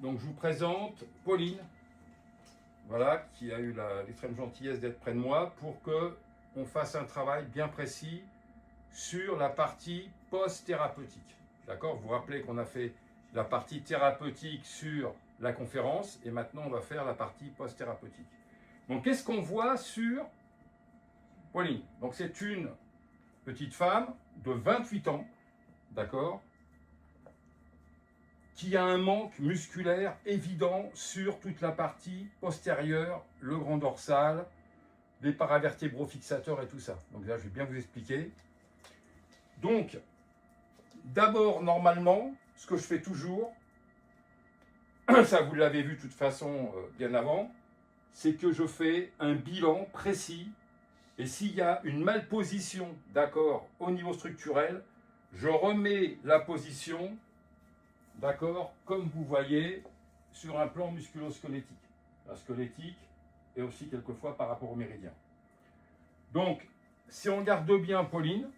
Donc je vous présente Pauline, voilà, qui a eu l'extrême gentillesse d'être près de moi pour que on fasse un travail bien précis sur la partie post-thérapeutique. D'accord? Vous vous rappelez qu'on a fait la partie thérapeutique sur la conférence et maintenant on va faire la partie post-thérapeutique. Donc qu'est-ce qu'on voit sur Pauline? Donc c'est une petite femme de 28 ans, d'accord, qui a un manque musculaire évident sur toute la partie postérieure, le grand dorsal, les paravertébraux fixateurs et tout ça. Donc là, je vais bien vous expliquer. Donc, d'abord, normalement, ce que je fais toujours, ça vous l'avez vu de toute façon bien avant, c'est que je fais un bilan précis et s'il y a une malposition, d'accord, au niveau structurel, je remets la position, d'accord, comme vous voyez, sur un plan musculo-squelettique. La squelettique et aussi quelquefois par rapport au méridien. Donc, si on regarde bien Pauline,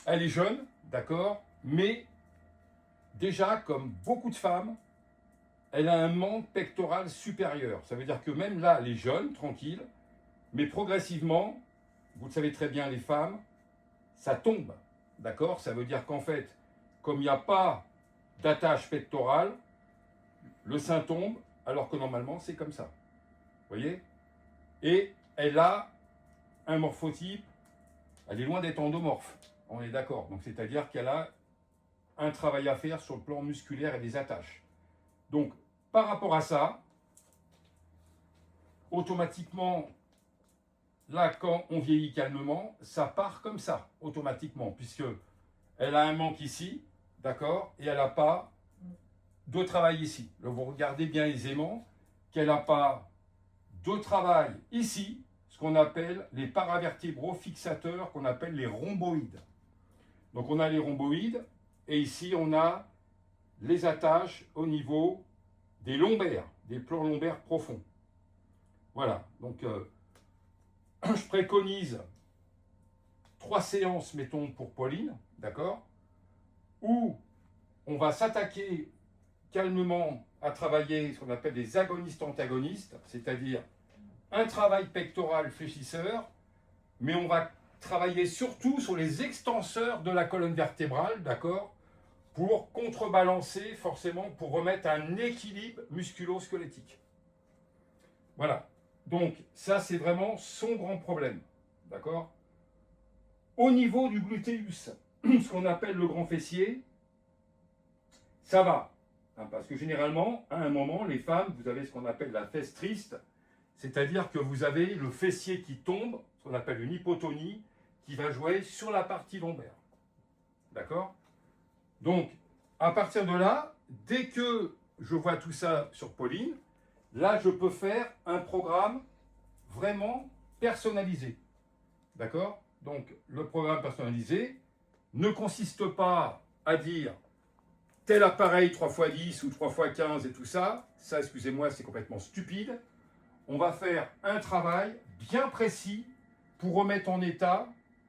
elle est jeune, d'accord, mais déjà, comme beaucoup de femmes, elle a un manque pectoral supérieur. Ça veut dire que même là, elle est jeune, tranquille, mais progressivement, vous le savez très bien, les femmes, ça tombe. D'accord? Ça veut dire qu'en fait, comme il n'y a pas d'attache pectorale, le sein tombe, alors que normalement, c'est comme ça. Vous voyez? Et elle a un morphotype, elle est loin d'être endomorphe. On est d'accord. Donc, c'est-à-dire qu'elle a un travail à faire sur le plan musculaire et des attaches. Donc, par rapport à ça, automatiquement, là, quand on vieillit calmement, ça part comme ça, automatiquement, puisque elle a un manque ici, d'accord, et elle n'a pas de travail ici. Là, vous regardez bien aisément qu'elle n'a pas de travail ici, ce qu'on appelle les paravertébraux fixateurs, qu'on appelle les rhomboïdes. Donc on a les rhomboïdes, et ici on a les attaches au niveau des lombaires, des plans lombaires profonds. Voilà, donc je préconise 3 séances, mettons, pour Pauline, d'accord, où on va s'attaquer calmement à travailler ce qu'on appelle des agonistes-antagonistes, c'est-à-dire un travail pectoral fléchisseur, mais on va travailler surtout sur les extenseurs de la colonne vertébrale, d'accord, pour contrebalancer forcément, pour remettre un équilibre musculo-squelettique. Voilà. Donc ça, c'est vraiment son grand problème, d'accord. Au niveau du glutéus, ce qu'on appelle le grand fessier, ça va. Parce que généralement, à un moment, les femmes, vous avez ce qu'on appelle la fesse triste, c'est-à-dire que vous avez le fessier qui tombe, ce qu'on appelle une hypotonie, qui va jouer sur la partie lombaire. D'accord? Donc, à partir de là, dès que je vois tout ça sur Pauline, là, je peux faire un programme vraiment personnalisé. D'accord? Donc, le programme personnalisé ne consiste pas à dire tel appareil 3x10 ou 3x15 et tout ça. Ça, excusez-moi, c'est complètement stupide. On va faire un travail bien précis pour remettre en état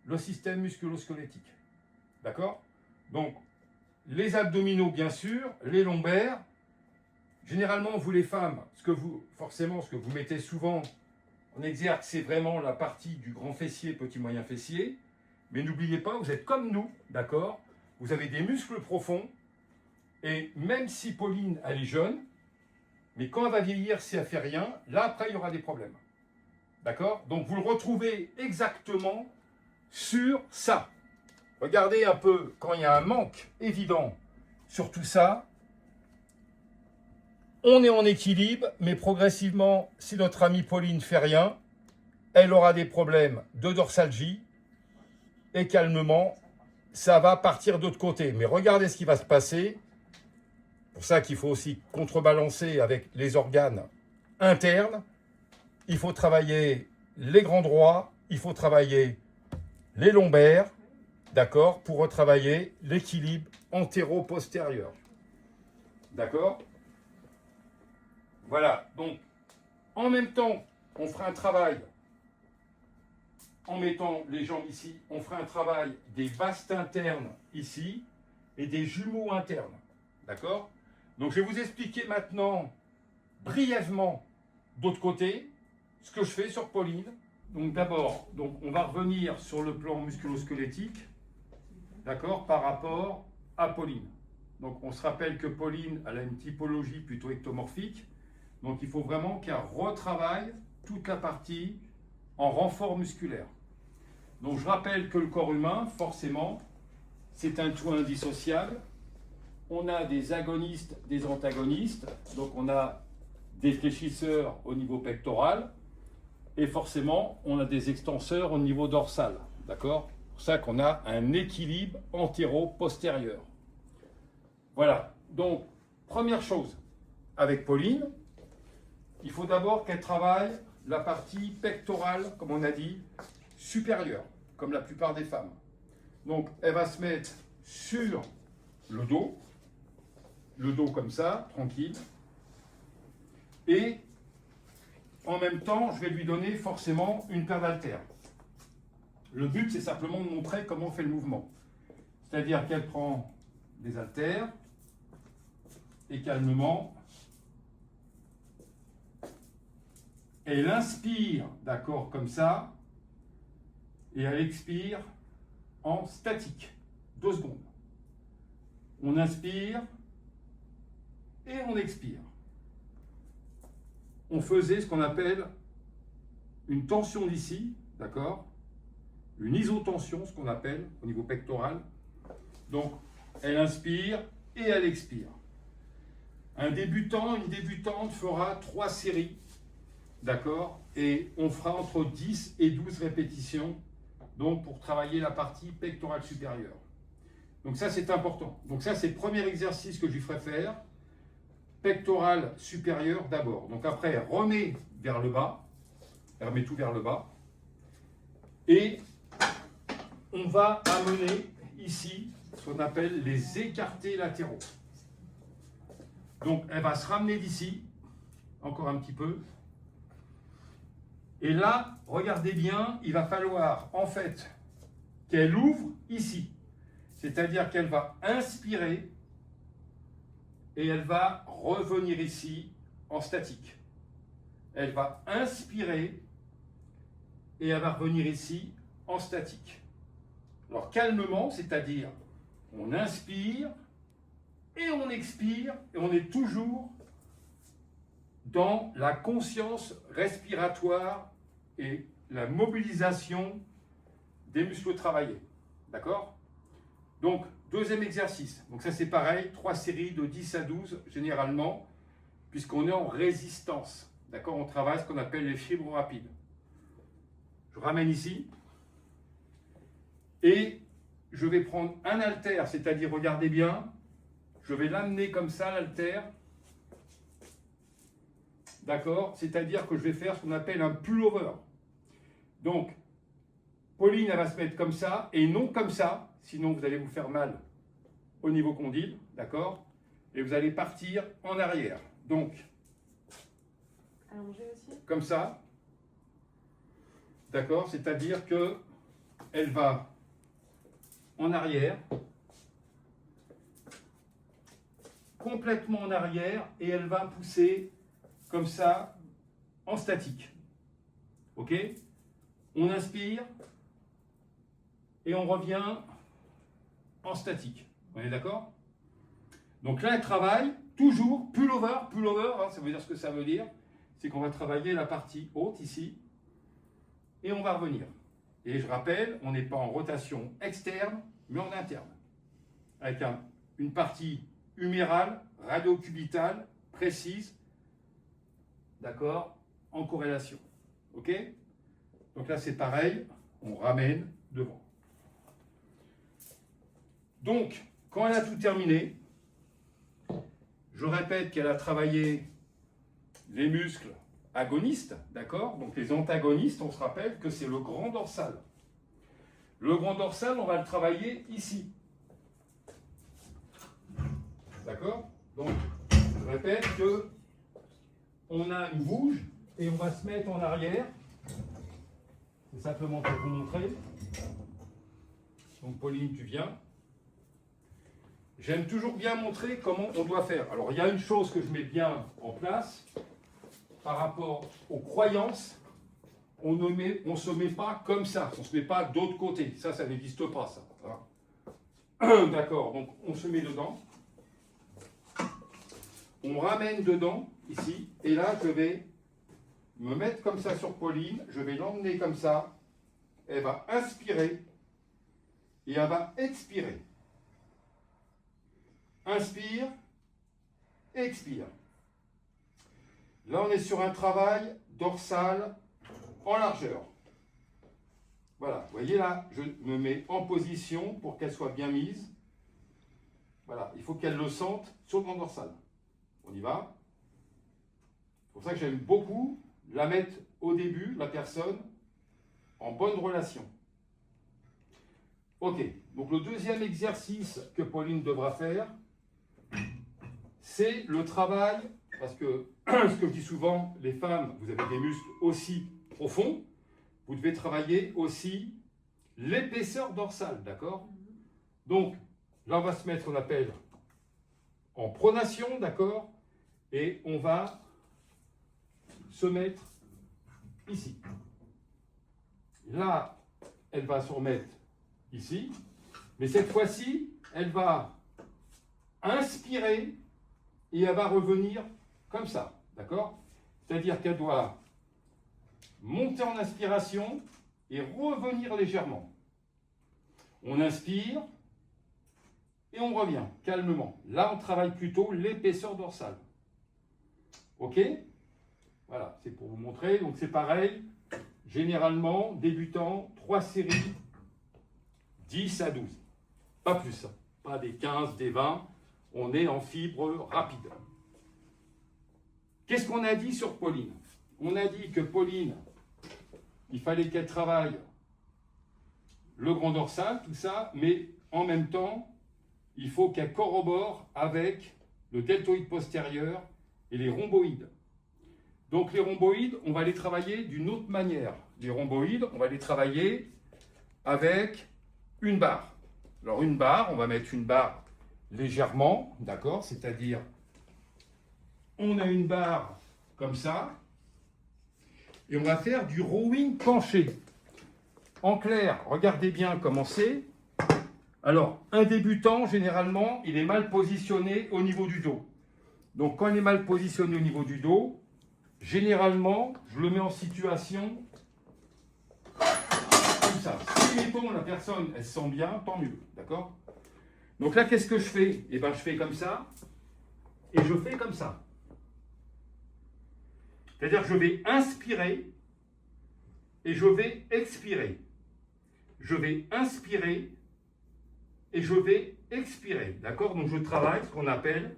le système musculo-squelettique. D'accord? Donc, les abdominaux, bien sûr, les lombaires. Généralement, vous les femmes, forcément, ce que vous mettez souvent en exergue, c'est vraiment la partie du grand fessier, petit moyen fessier. Mais n'oubliez pas, vous êtes comme nous, d'accord? Vous avez des muscles profonds. Et même si Pauline, elle est jeune, mais quand elle va vieillir, si elle ne fait rien, là, après, il y aura des problèmes. D'accord? Donc, vous le retrouvez exactement sur ça. Regardez un peu, quand il y a un manque évident sur tout ça, on est en équilibre, mais progressivement, si notre amie Pauline ne fait rien, elle aura des problèmes de dorsalgie, et calmement, ça va partir d'autre côté. Mais regardez ce qui va se passer. C'est pour ça qu'il faut aussi contrebalancer avec les organes internes. Il faut travailler les grands droits, il faut travailler les lombaires, d'accord, pour retravailler l'équilibre antéro-postérieur. D'accord? Voilà, donc en même temps, on fera un travail en mettant les jambes ici, on fera un travail des vastes internes ici, et des jumeaux internes. D'accord? Donc je vais vous expliquer maintenant brièvement d'autre côté ce que je fais sur Pauline. Donc d'abord, on va revenir sur le plan musculo-squelettique, d'accord, par rapport à Pauline. Donc on se rappelle que Pauline, elle a une typologie plutôt ectomorphique, donc il faut vraiment qu'elle retravaille toute la partie en renfort musculaire. Donc je rappelle que le corps humain, forcément, c'est un tout indissociable. On a des agonistes, des antagonistes, donc on a des fléchisseurs au niveau pectoral, et forcément, on a des extenseurs au niveau dorsal, d'accord? C'est pour ça qu'on a un équilibre antéro-postérieur. Voilà, donc, première chose, avec Pauline, il faut d'abord qu'elle travaille la partie pectorale, comme on a dit, supérieure, comme la plupart des femmes. Donc, elle va se mettre sur le dos comme ça, tranquille, et en même temps, je vais lui donner forcément une paire d'haltères. Le but, c'est simplement de montrer comment on fait le mouvement. C'est-à-dire qu'elle prend des haltères et calmement, elle inspire, d'accord, comme ça, et elle expire en statique. 2 secondes. On inspire et on expire. On faisait ce qu'on appelle une tension d'ici, d'accord? Une isotension, ce qu'on appelle au niveau pectoral. Donc, elle inspire et elle expire. Un débutant, une débutante fera 3 séries, d'accord? Et on fera entre 10 et 12 répétitions, donc pour travailler la partie pectorale supérieure. Donc ça, c'est important. Donc ça, c'est le premier exercice que je lui ferai faire. Pectoral supérieur d'abord. Donc après, elle remet vers le bas. Elle remet tout vers le bas. Et on va amener ici ce qu'on appelle les écartés latéraux. Donc elle va se ramener d'ici, encore un petit peu. Et là, regardez bien, il va falloir en fait qu'elle ouvre ici. C'est-à-dire qu'elle va inspirer et elle va revenir ici en statique. Elle va inspirer et elle va revenir ici en statique. Alors calmement, c'est-à-dire on inspire et on expire et on est toujours dans la conscience respiratoire et la mobilisation des muscles travaillés. D'accord? Donc, deuxième exercice. Donc ça c'est pareil, 3 séries de 10 à 12 généralement, puisqu'on est en résistance. D'accord? On travaille ce qu'on appelle les fibres rapides. Je ramène ici. Et je vais prendre un haltère, c'est-à-dire, regardez bien, je vais l'amener comme ça, l'haltère. D'accord? C'est-à-dire que je vais faire ce qu'on appelle un pullover. Donc, Pauline, elle va se mettre comme ça, et non comme ça, sinon vous allez vous faire mal au niveau condyle, d'accord? Et vous allez partir en arrière. Donc, allongée aussi. Comme ça, d'accord? C'est-à-dire que elle va en arrière, complètement en arrière, et elle va pousser comme ça en statique. Ok? On inspire et on revient en statique. On est d'accord? Donc là, elle travaille toujours pullover, hein, ça veut dire ce que ça veut dire. C'est qu'on va travailler la partie haute ici et on va revenir. Et je rappelle, on n'est pas en rotation externe, mais en interne. Avec une partie humérale, radiocubitale, précise, d'accord, en corrélation. Ok? Donc là, c'est pareil, on ramène devant. Donc, quand elle a tout terminé, je répète qu'elle a travaillé les muscles agonistes, d'accord? Donc les antagonistes, on se rappelle que c'est le grand dorsal. Le grand dorsal, on va le travailler ici. D'accord? Donc, je répète que on a une bouge et on va se mettre en arrière. C'est simplement pour vous montrer. Donc Pauline, tu viens. j'aime toujours bien montrer comment on doit faire. Alors, il y a une chose que je mets bien en place par rapport aux croyances. On ne se met pas comme ça, on ne se met pas d'autre côté. Ça n'existe pas, ça. Voilà. D'accord, donc on se met dedans. On ramène dedans, ici, et là, je vais me mettre comme ça sur Pauline, je vais l'emmener comme ça, elle va inspirer, et elle va expirer. Inspire, expire. Là, on est sur un travail dorsal en largeur. Voilà, vous voyez là, je me mets en position pour qu'elle soit bien mise. Voilà, il faut qu'elle le sente sur le grand dorsal. On y va. C'est pour ça que j'aime beaucoup la mettre au début, la personne, en bonne relation. Ok, donc le deuxième exercice que Pauline devra faire, c'est le travail, parce que ce que je dis souvent, les femmes, vous avez des muscles aussi profonds, vous devez travailler aussi l'épaisseur dorsale, d'accord? Donc, là, on va se mettre, on appelle, en pronation, d'accord? Et on va se mettre ici. Là, elle va se remettre ici, mais cette fois-ci, elle va inspirer et elle va revenir comme ça, d'accord? C'est-à-dire qu'elle doit monter en inspiration et revenir légèrement. On inspire et on revient calmement. Là, on travaille plutôt l'épaisseur dorsale. Ok? Voilà, c'est pour vous montrer. Donc, c'est pareil. Généralement, débutant, 3 séries, 10 à 12. Pas plus. Pas des 15, des 20. On est en fibre rapide. Qu'est-ce qu'on a dit sur Pauline? On a dit que Pauline, il fallait qu'elle travaille le grand dorsal, tout ça, mais en même temps, il faut qu'elle corrobore avec le deltoïde postérieur et les rhomboïdes. Donc les rhomboïdes, on va les travailler d'une autre manière. Les rhomboïdes, on va les travailler avec une barre. Alors une barre, on va mettre une barre légèrement, d'accord? C'est-à-dire, on a une barre comme ça, et on va faire du rowing penché. En clair, regardez bien comment c'est. Alors, un débutant, généralement, il est mal positionné au niveau du dos. Donc, quand il est mal positionné au niveau du dos, généralement, je le mets en situation comme ça. Si, mettons, la personne, elle se sent bien, tant mieux, d'accord? Donc là, qu'est-ce que je fais? Eh bien, je fais comme ça, et je fais comme ça. C'est-à-dire que je vais inspirer, et je vais expirer. Je vais inspirer, et je vais expirer, d'accord? Donc je travaille ce qu'on appelle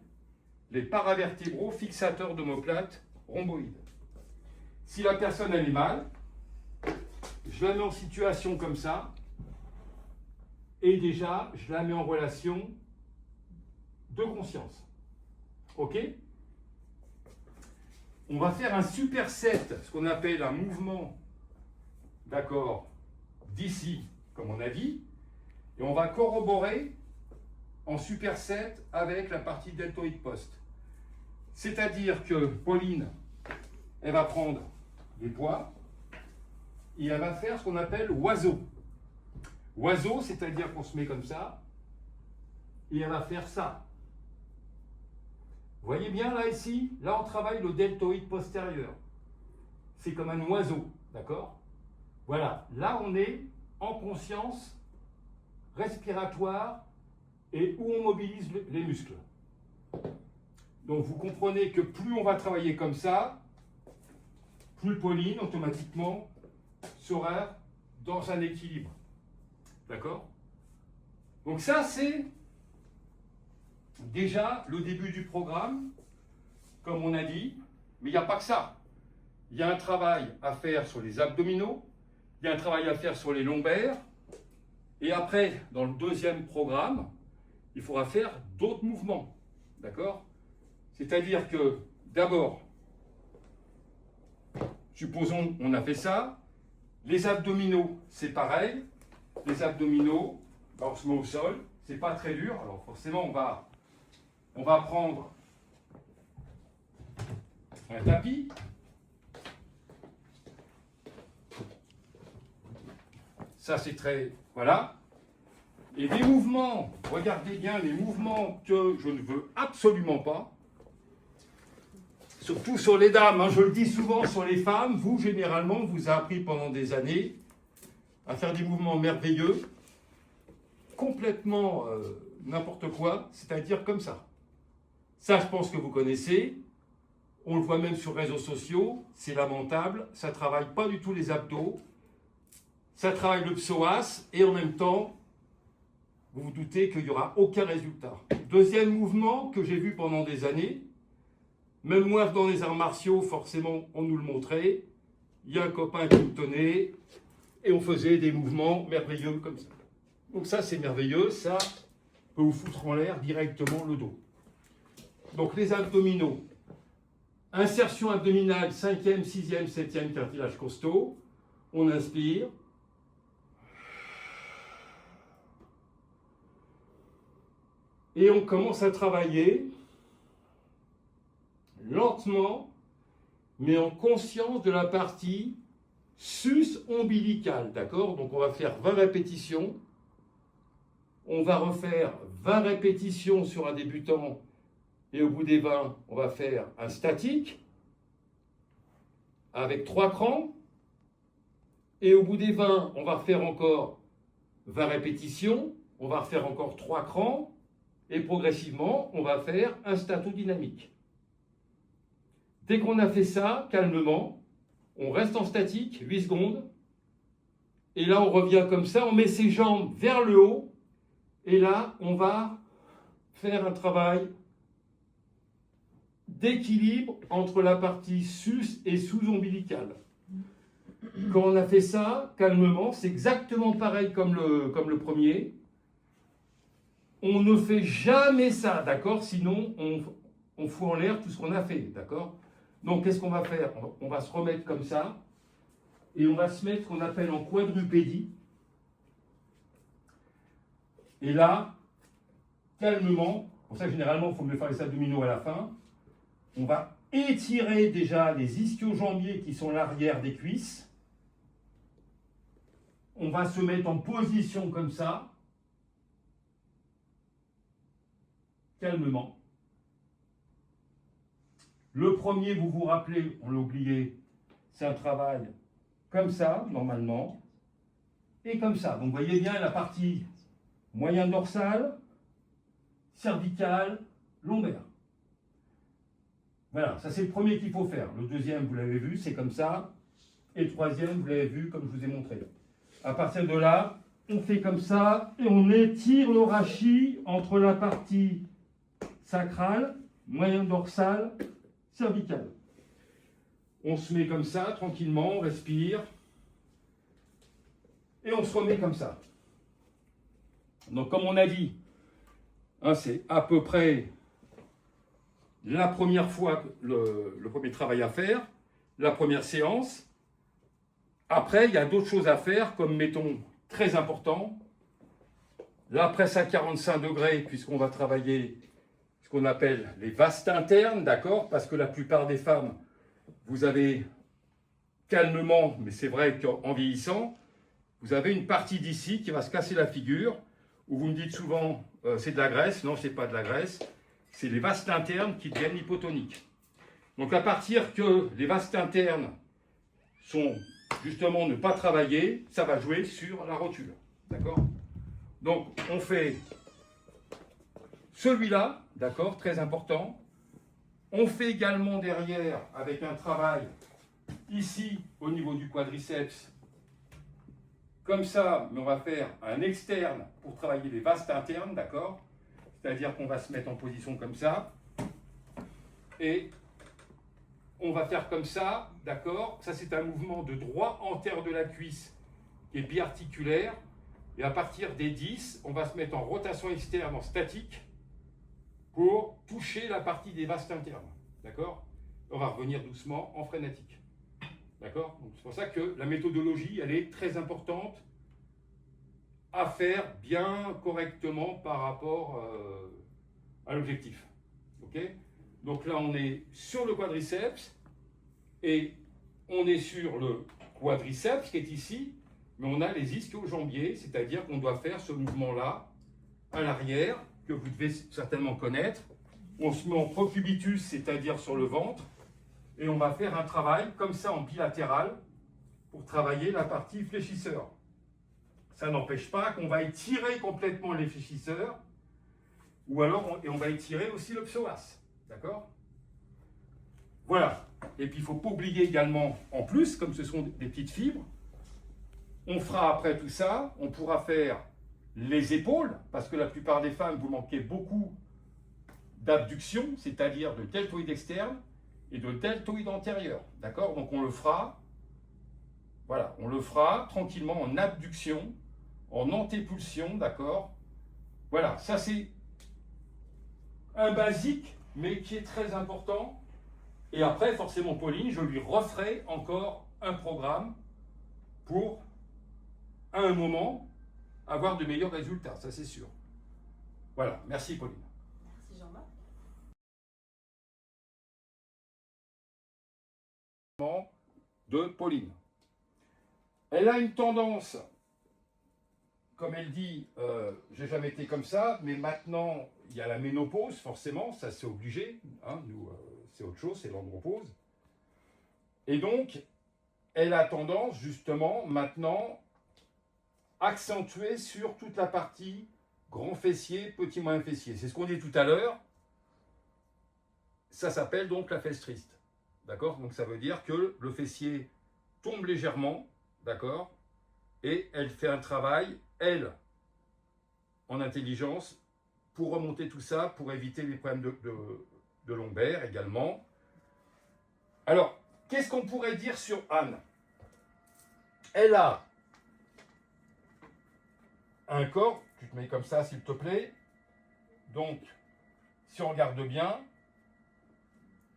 les paravertébraux fixateurs d'omoplate rhomboïdes. Si la personne elle est mal, je la mets en situation comme ça, et déjà je la mets en relation de conscience. Ok? On va faire un superset, ce qu'on appelle un mouvement, d'accord, d'ici, comme on a dit, et on va corroborer en superset avec la partie deltoïde post. C'est-à-dire que Pauline, elle va prendre les poids et elle va faire ce qu'on appelle oiseau. Oiseau, c'est-à-dire qu'on se met comme ça et elle va faire ça. Vous voyez bien là, ici, là on travaille le deltoïde postérieur. C'est comme un oiseau, d'accord? Voilà, là on est en conscience respiratoire et où on mobilise les muscles. Donc vous comprenez que plus on va travailler comme ça, plus Pauline automatiquement sera dans un équilibre. D'accord? Donc ça c'est déjà le début du programme, comme on a dit, mais il n'y a pas que ça. Il y a un travail à faire sur les abdominaux, il y a un travail à faire sur les lombaires, et après, dans le deuxième programme, il faudra faire d'autres mouvements. D'accord? C'est-à-dire que, d'abord, supposons on a fait ça, les abdominaux, c'est pareil. Les abdominaux, on se met au sol, c'est pas très dur. Alors forcément, on va prendre un tapis. Ça, c'est très... Voilà. Et des mouvements, regardez bien les mouvements que je ne veux absolument pas. Surtout sur les dames, hein, je le dis souvent sur les femmes. Vous, généralement, vous avez appris pendant des années à faire des mouvements merveilleux, complètement n'importe quoi, c'est-à-dire comme ça. Ça, je pense que vous connaissez. On le voit même sur les réseaux sociaux. C'est lamentable. Ça ne travaille pas du tout les abdos. Ça travaille le psoas. Et en même temps, vous vous doutez qu'il n'y aura aucun résultat. Deuxième mouvement que j'ai vu pendant des années, même moi dans les arts martiaux, forcément, on nous le montrait. Il y a un copain qui me tenait et on faisait des mouvements merveilleux comme ça. Donc ça, c'est merveilleux. Ça peut vous foutre en l'air directement le dos. Donc les abdominaux. Insertion abdominale, 5e, 6e, 7e, cartilage costaud. On inspire. Et on commence à travailler lentement, mais en conscience de la partie sus-ombilicale, d'accord? Donc on va faire 20 répétitions. On va refaire 20 répétitions sur un débutant. Et au bout des 20, on va faire un statique avec 3 crans. Et au bout des 20, on va refaire encore 20 répétitions. On va refaire encore 3 crans. Et progressivement, on va faire un stato-dynamique. Dès qu'on a fait ça, calmement, on reste en statique, 8 secondes. Et là, on revient comme ça, on met ses jambes vers le haut. Et là, on va faire un travail d'équilibre entre la partie sus et sous-ombilicale. Quand on a fait ça, calmement, c'est exactement pareil comme le premier. On ne fait jamais ça, d'accord? Sinon, on fout en l'air tout ce qu'on a fait, d'accord? Donc, qu'est-ce qu'on va faire? On va se remettre comme ça, et on va se mettre ce qu'on appelle en quadrupédie. Et là, calmement, pour ça, généralement, il faut mieux faire les abdominaux à la fin. On va étirer déjà les ischio-jambiers qui sont l'arrière des cuisses. On va se mettre en position comme ça. Calmement. Le premier, vous vous rappelez, on l'a oublié, c'est un travail comme ça, normalement, et comme ça. Donc, vous voyez bien la partie moyen dorsal, cervical, lombaire. Voilà, ça c'est le premier qu'il faut faire. Le deuxième, vous l'avez vu, c'est comme ça. Et le troisième, vous l'avez vu, comme je vous ai montré. À partir de là, on fait comme ça, et on étire le rachis entre la partie sacrale, moyen dorsal, cervical. On se met comme ça, tranquillement, on respire. Et on se remet comme ça. Donc, comme on a dit, hein, c'est à peu près la première fois, le premier travail à faire, la première séance. Après, il y a d'autres choses à faire, comme, mettons, très important, la presse à 45 degrés, puisqu'on va travailler ce qu'on appelle les vastes internes, d'accord? Parce que la plupart des femmes, vous avez calmement, mais c'est vrai qu'en vieillissant, vous avez une partie d'ici qui va se casser la figure, où vous me dites souvent, c'est de la graisse. Non, c'est pas de la graisse. C'est les vastes internes qui deviennent hypotoniques. Donc à partir que les vastes internes sont justement ne pas travailler, ça va jouer sur la rotule. D'accord? Donc on fait celui-là, d'accord, très important. On fait également derrière avec un travail ici au niveau du quadriceps, comme ça, mais on va faire un externe pour travailler les vastes internes, d'accord? C'est-à-dire qu'on va se mettre en position comme ça. Et on va faire comme ça, d'accord? Ça, c'est un mouvement de droit antérieur de la cuisse qui est biarticulaire. Et à partir des 10, on va se mettre en rotation externe, en statique, pour toucher la partie des vastes internes, d'accord? On va revenir doucement en frénétique. D'accord? C'est pour ça que la méthodologie, elle est très importante à faire bien correctement par rapport à l'objectif. Ok? Donc là, on est sur le quadriceps et on est sur le quadriceps qui est ici, mais on a les ischio-jambiers, c'est-à-dire qu'on doit faire ce mouvement-là à l'arrière, que vous devez certainement connaître. On se met en procubitus, c'est-à-dire sur le ventre, et on va faire un travail comme ça en bilatéral pour travailler la partie fléchisseur. Ça n'empêche pas qu'on va étirer complètement les fléchisseurs, ou alors on va étirer aussi le psoas. D'accord? Voilà. Et puis il ne faut pas oublier également, en plus, comme ce sont des petites fibres, on fera après tout ça, on pourra faire les épaules, parce que la plupart des femmes, vous manquez beaucoup d'abduction, c'est-à-dire de deltoïde externe et de deltoïde antérieur. D'accord? Donc on le fera, voilà, on le fera tranquillement en abduction, en antépulsion, d'accord? Voilà, ça c'est un basique, mais qui est très important. Et après, forcément, Pauline, je lui referai encore un programme pour, à un moment, avoir de meilleurs résultats, ça c'est sûr. Voilà, merci Pauline. Merci Jean-Marc. De Pauline. Elle a une tendance, comme elle dit, j'ai jamais été comme ça, mais maintenant il y a la ménopause, forcément, ça c'est obligé, hein, nous c'est autre chose, c'est l'andropause. Et donc, elle a tendance justement maintenant accentuer sur toute la partie grand fessier, petit moyen fessier. C'est ce qu'on dit tout à l'heure. Ça s'appelle donc la fesse triste. D'accord? Donc ça veut dire que le fessier tombe légèrement, d'accord? Et elle fait un travail, elle, en intelligence, pour remonter tout ça, pour éviter les problèmes de lombaire également. Alors, qu'est-ce qu'on pourrait dire sur Anne? Elle a un corps, tu te mets comme ça s'il te plaît. Donc, si on regarde bien,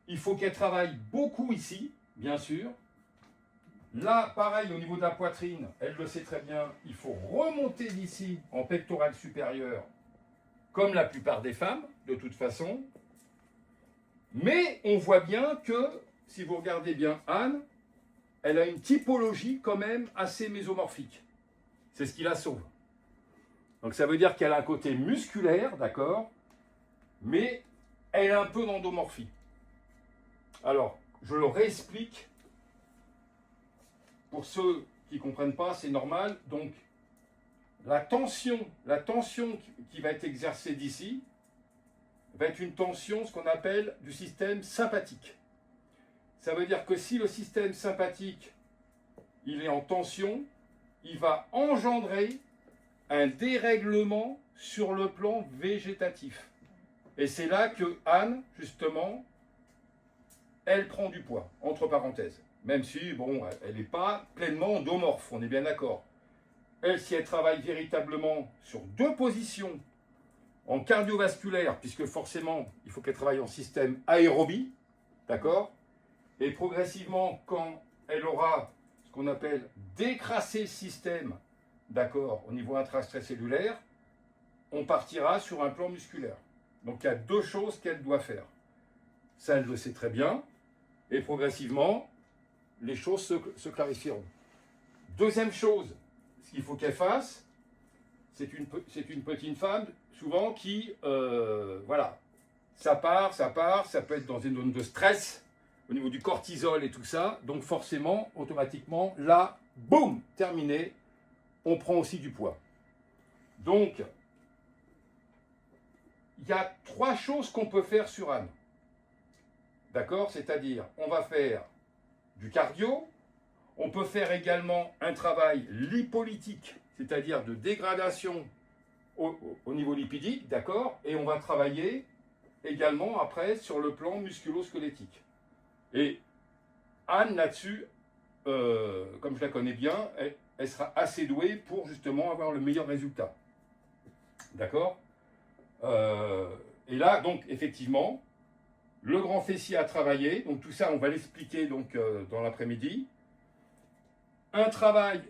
il faut qu'elle travaille beaucoup ici, bien sûr. Là, pareil, au niveau de la poitrine, elle le sait très bien, il faut remonter d'ici en pectoral supérieur, comme la plupart des femmes, de toute façon. Mais on voit bien que, si vous regardez bien Anne, elle a une typologie quand même assez mésomorphique. C'est ce qui la sauve. Donc ça veut dire qu'elle a un côté musculaire, d'accord, mais elle a un peu d'endomorphie. Alors, je le réexplique. Pour ceux qui ne comprennent pas, c'est normal. Donc, la tension qui va être exercée d'ici va être une tension, ce qu'on appelle du système sympathique. Ça veut dire que si le système sympathique il est en tension, il va engendrer un dérèglement sur le plan végétatif. Et c'est là que Anne, justement, elle prend du poids, entre parenthèses. Même si, bon, elle n'est pas pleinement endomorphe, on est bien d'accord. Elle, si elle travaille véritablement sur deux positions en cardiovasculaire, puisque forcément, il faut qu'elle travaille en système aérobie, d'accord? Et progressivement, quand elle aura ce qu'on appelle décrassé le système, d'accord, au niveau intracellulaire, on partira sur un plan musculaire. Donc il y a deux choses qu'elle doit faire. Ça, elle le sait très bien. Et progressivement, les choses se clarifieront. Deuxième chose, ce qu'il faut qu'elle fasse, c'est une petite femme, souvent, qui, voilà, ça part, ça peut être dans une zone de stress, au niveau du cortisol et tout ça, donc forcément, automatiquement, là, boum, terminé, on prend aussi du poids. Donc, il y a trois choses qu'on peut faire sur Anne. D'accord? C'est-à-dire, on va faire du cardio, on peut faire également un travail lipolytique, c'est-à-dire de dégradation au niveau lipidique, d'accord? Et on va travailler également après sur le plan musculo-squelettique. Et Anne, là-dessus, comme je la connais bien, elle sera assez douée pour justement avoir le meilleur résultat. D'accord? Et là, donc, effectivement, le grand fessier à travailler. Donc, tout ça, on va l'expliquer donc, dans l'après-midi. Un travail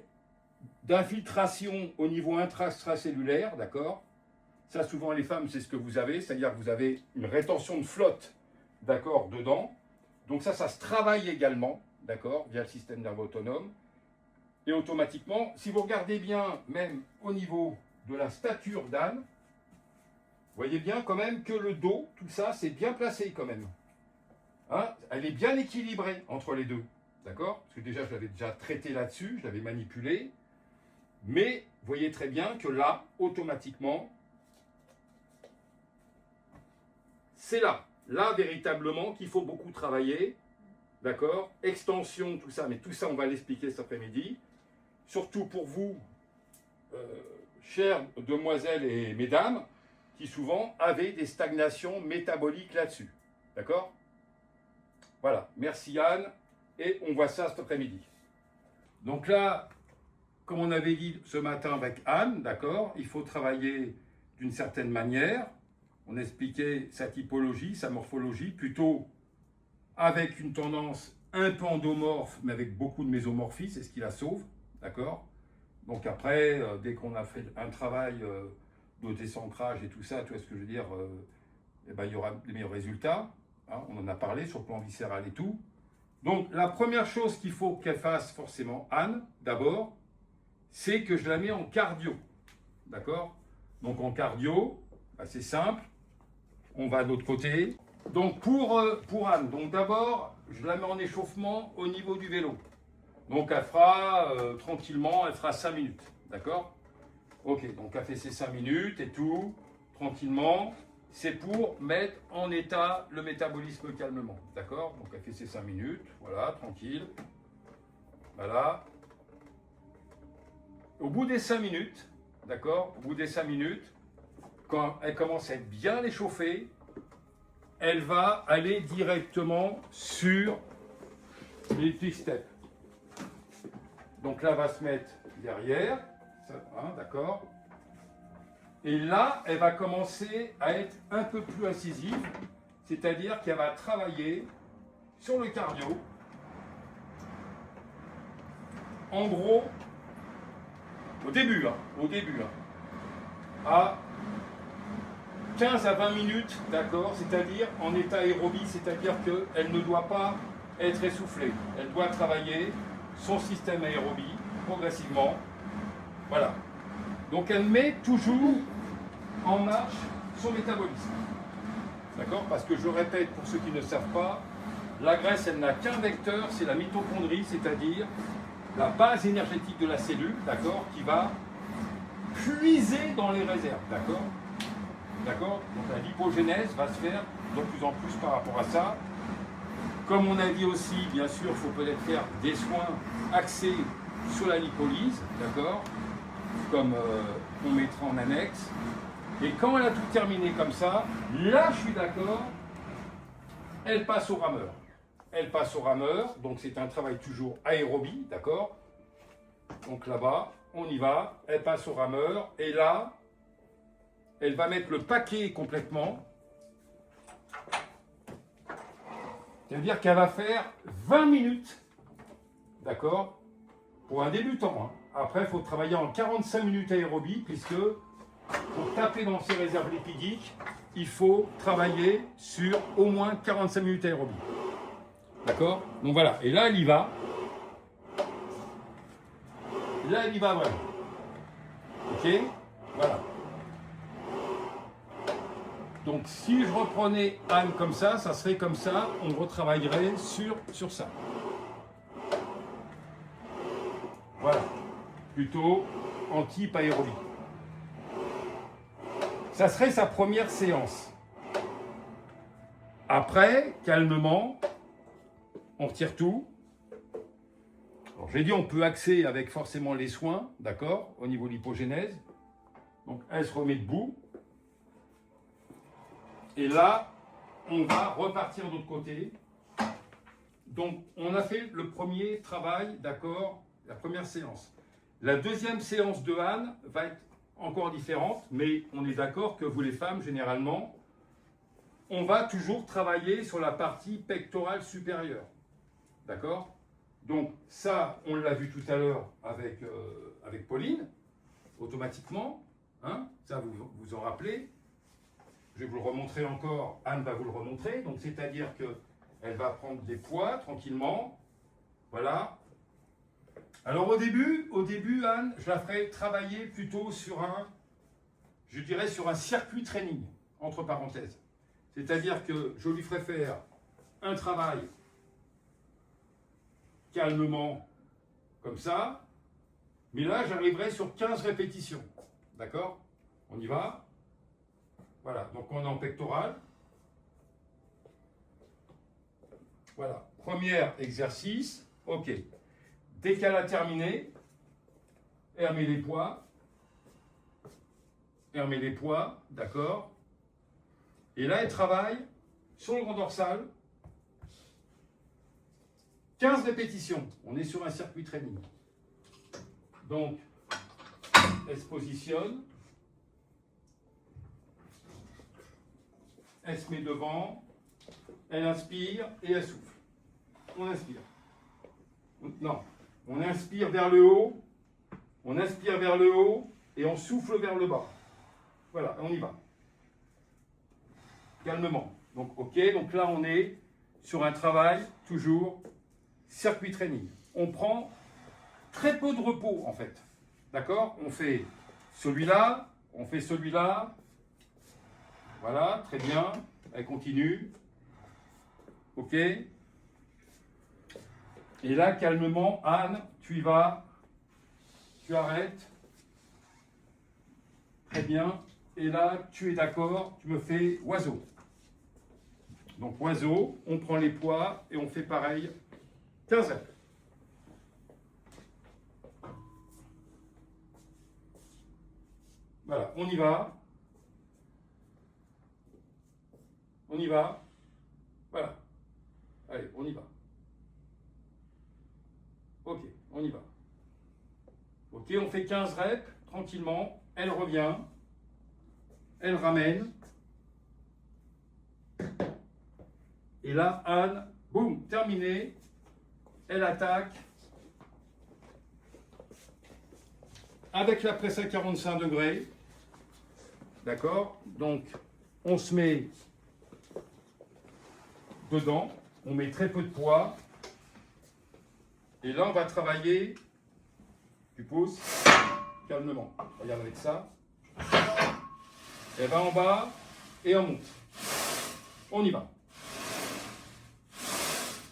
d'infiltration au niveau extracellulaire, d'accord? Ça, souvent, les femmes, c'est ce que vous avez, c'est-à-dire que vous avez une rétention de flotte, d'accord, dedans. Donc ça se travaille également, d'accord, via le système nerveux autonome. Et automatiquement, si vous regardez bien, même au niveau de la stature d'Anne, vous voyez bien quand même que le dos, tout ça, c'est bien placé quand même. Hein, elle est bien équilibrée entre les deux, d'accord? Parce que déjà, je l'avais déjà traité là-dessus, je l'avais manipulé. Mais vous voyez très bien que là, automatiquement, c'est là véritablement qu'il faut beaucoup travailler, d'accord? Extension, tout ça, mais tout ça, on va l'expliquer cet après-midi. Surtout pour vous, chères demoiselles et mesdames, qui souvent avaient des stagnations métaboliques là-dessus, d'accord? Voilà, merci Anne, et on voit ça cet après-midi. Donc là, comme on avait dit ce matin avec Anne, d'accord, il faut travailler d'une certaine manière. On expliquait sa typologie, sa morphologie, plutôt avec une tendance un peu endomorphe, mais avec beaucoup de mésomorphie, c'est ce qui la sauve, d'accord? Donc après, dès qu'on a fait un travail de décentrage et tout ça, tu vois ce que je veux dire, eh ben, il y aura des meilleurs résultats. Hein, on en a parlé sur le plan viscéral et tout. Donc la première chose qu'il faut qu'elle fasse forcément, Anne, d'abord, c'est que je la mets en cardio, d'accord? Donc en cardio, c'est simple. On va de l'autre côté. Donc pour Anne, donc d'abord, je la mets en échauffement au niveau du vélo. Donc elle fera tranquillement, elle fera 5 minutes. D'accord? Ok, donc elle fait ses 5 minutes et tout, tranquillement. C'est pour mettre en état le métabolisme calmement. D'accord? Donc elle fait ses 5 minutes, voilà, tranquille. Voilà. Au bout des 5 minutes, d'accord? Au bout des 5 minutes, quand elle commence à être bien échauffée, elle va aller directement sur les quick steps. Donc là, elle va se mettre derrière, hein, d'accord? Et là, elle va commencer à être un peu plus incisive, c'est-à-dire qu'elle va travailler sur le cardio. En gros, au début, à 15 à 20 minutes, d'accord, c'est-à-dire en état aérobie, c'est-à-dire qu'elle ne doit pas être essoufflée. Elle doit travailler son système aérobie progressivement. Voilà. Donc elle met toujours en marche son métabolisme. D'accord? Parce que je répète, pour ceux qui ne savent pas, la graisse, elle n'a qu'un vecteur, c'est la mitochondrie, c'est-à-dire la base énergétique de la cellule, d'accord, qui va puiser dans les réserves, d'accord? D'accord? Donc la lipogénèse va se faire de plus en plus par rapport à ça. Comme on a dit aussi, bien sûr, il faut peut-être faire des soins axés sur la lipolyse, d'accord? Comme on mettra en annexe. Et quand elle a tout terminé comme ça, là je suis d'accord, elle passe au rameur. Elle passe au rameur, donc c'est un travail toujours aérobie, d'accord? Donc là-bas, on y va, elle passe au rameur, et là, elle va mettre le paquet complètement. C'est-à-dire qu'elle va faire 20 minutes, d'accord? Pour un débutant. Hein. Après, il faut travailler en 45 minutes aérobie, puisque pour taper dans ces réserves lipidiques, il faut travailler sur au moins 45 minutes aérobie. D'accord? Donc voilà, et là, elle y va. Là, elle y va vraiment. Ok? Voilà. Donc si je reprenais Anne comme ça serait comme ça, on retravaillerait sur ça. Voilà. Plutôt en type aérobie. Ça serait sa première séance. Après, calmement, on retire tout. Alors j'ai dit on peut axer avec forcément les soins, d'accord, au niveau de l'hypogénèse. Donc elle se remet debout. Et là, on va repartir de l'autre côté. Donc, on a fait le premier travail, d'accord, la première séance. La deuxième séance de Anne va être encore différente, mais on est d'accord que vous les femmes, généralement, on va toujours travailler sur la partie pectorale supérieure. D'accord? Donc, ça, on l'a vu tout à l'heure avec avec Pauline, automatiquement. Hein, ça, vous vous en rappelez. Je vais vous le remontrer encore. Anne va vous le remontrer. Donc, c'est-à-dire qu'elle va prendre des poids tranquillement. Voilà. Alors, au début, Anne, je la ferai travailler plutôt sur je dirais, sur un circuit training, entre parenthèses. C'est-à-dire que je lui ferai faire un travail calmement, comme ça. Mais là, j'arriverai sur 15 répétitions. D'accord? On y va. Voilà, donc on est en pectoral. Voilà, premier exercice. OK. Dès qu'elle a terminé, elle met les poids. Elle met les poids, d'accord? Et là, elle travaille sur le grand dorsal. 15 répétitions. On est sur un circuit training. Donc, elle se positionne. Elle se met devant. Elle inspire et elle souffle. On inspire. Non. On inspire vers le haut. On inspire vers le haut et on souffle vers le bas. Voilà, on y va. Calmement. Donc, OK. Donc là, on est sur un travail, toujours, circuit training. On prend très peu de repos, en fait. D'accord? On fait celui-là, on fait celui-là. Voilà, très bien. Elle continue. OK? Et là, calmement, Anne, tu y vas. Tu arrêtes. Très bien. Et là, tu es d'accord, tu me fais oiseau. Donc, oiseau, on prend les poids et on fait pareil. 15 reps. Voilà, on y va. On y va. Voilà. Allez, on y va. OK, on y va. OK, on fait 15 reps, tranquillement. Elle revient. Elle ramène. Et là, Anne, boum, terminé. Elle attaque. Avec la presse à 45 degrés. D'accord? Donc, on se met dedans. On met très peu de poids. Et là, on va travailler. Tu pousses calmement. Regarde avec ça. Elle va en bas et on monte. On y va.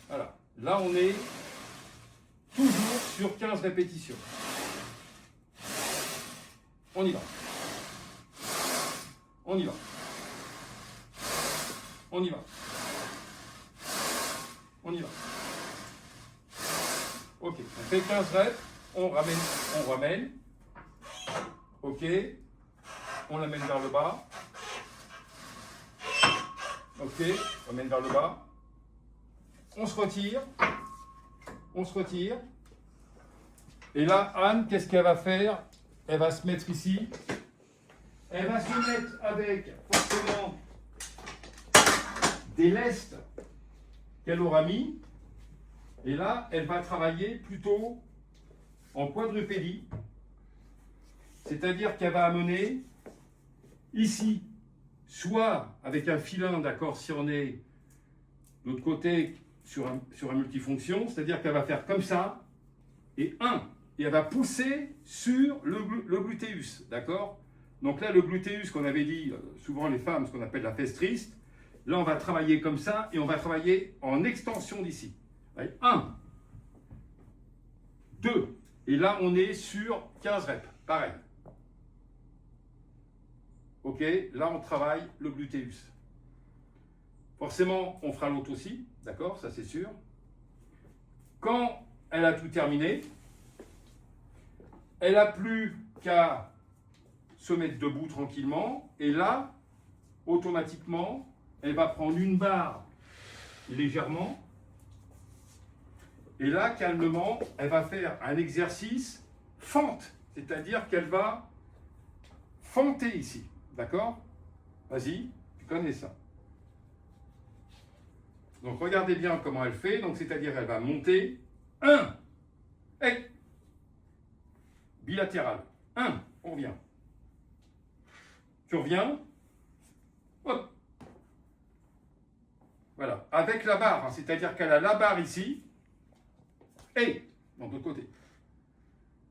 Voilà. Là, on est toujours sur 15 répétitions. On y va. On y va. On y va. On y va. OK. On fait 15 reps. On ramène. On ramène. OK. On l'amène vers le bas. OK. On l'amène vers le bas. On se retire. On se retire. Et là, Anne, qu'est-ce qu'elle va faire? Elle va se mettre ici. Elle va se mettre avec forcément des lestes qu'elle aura mis. Et là, elle va travailler plutôt en quadrupédie. C'est-à-dire qu'elle va amener ici, soit avec un filin, d'accord, si on est de l'autre côté sur un multifonction, c'est-à-dire qu'elle va faire comme ça, et elle va pousser sur le glutéus, d'accord? Donc là, le glutéus qu'on avait dit, souvent les femmes, ce qu'on appelle la fesse triste, là on va travailler comme ça, et on va travailler en extension d'ici. 1, 2, et là on est sur 15 reps, pareil. OK, là on travaille le glutéus. Forcément, on fera l'autre aussi, d'accord, ça c'est sûr. Quand elle a tout terminé, elle n'a plus qu'à se mettre debout tranquillement, et là, automatiquement, elle va prendre une barre légèrement, et là, calmement, elle va faire un exercice fente, c'est-à-dire qu'elle va fenter ici, d'accord? Vas-y, tu connais ça. Donc, regardez bien comment elle fait. Donc, c'est-à-dire, elle va monter. 1, et bilatéral. 1, on revient. Tu reviens. Hop. Voilà, avec la barre, hein, c'est-à-dire qu'elle a la barre ici. Et, donc de l'autre côté.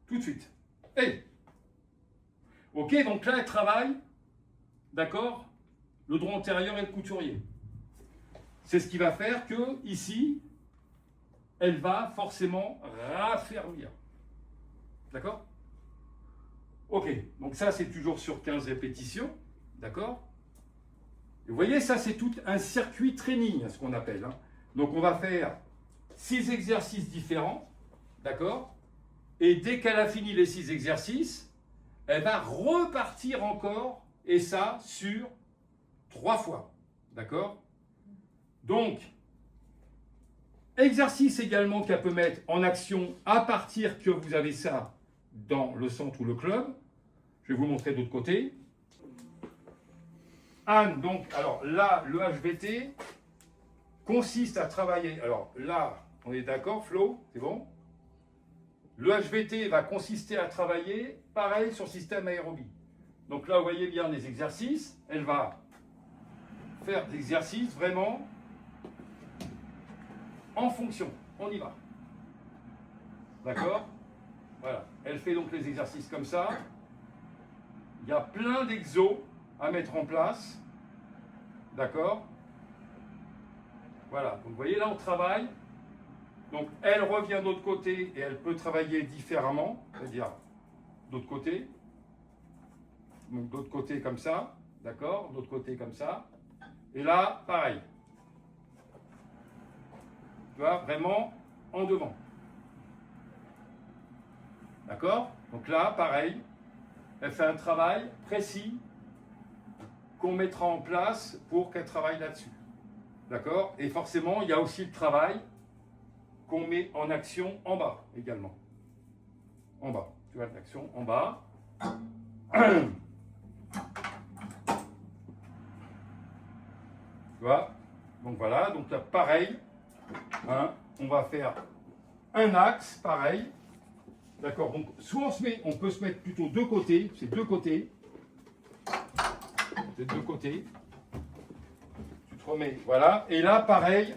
Tout de suite. Et. Ok, donc là, elle travaille, d'accord, le droit antérieur et le couturier. C'est ce qui va faire que, ici, elle va forcément raffermir. D'accord? Ok, donc ça, c'est toujours sur 15 répétitions. D'accord? Vous voyez, ça, c'est tout un circuit training, ce qu'on appelle. Hein. Donc, on va faire 6 exercices différents. D'accord? Et dès qu'elle a fini les 6 exercices, elle va repartir encore, et ça, sur 3 fois. D'accord? Donc, exercice également qu'elle peut mettre en action à partir que vous avez ça dans le centre ou le club. Je vais vous montrer d'autre côté. Anne, donc, alors là, le HVT consiste à travailler. Alors là, on est d'accord, Flo, c'est bon? Le HVT va consister à travailler, pareil, sur le système aérobie. Donc là, vous voyez bien les exercices. Elle va faire des exercices vraiment en fonction. On y va. D'accord? Voilà. Elle fait donc les exercices comme ça. Il y a plein d'exos à mettre en place. D'accord? Voilà. Donc vous voyez, là, on travaille. Donc, elle revient de l'autre côté et elle peut travailler différemment. C'est-à-dire, d'autre côté. Donc, d'autre côté comme ça. D'accord? D'autre côté comme ça. Et là, pareil. Tu vois, vraiment en devant. D'accord? Donc là, pareil. Elle fait un travail précis qu'on mettra en place pour qu'elle travaille là-dessus. D'accord? Et forcément, il y a aussi le travail qu'on met en action en bas également. En bas. Tu vois l'action en bas. Tu vois? Donc voilà. Donc là, pareil. Hein, on va faire un axe, pareil. D'accord? Donc, soit on peut se mettre plutôt deux côtés. C'est deux côtés. C'est deux côtés. Tu te remets. Voilà. Et là, pareil.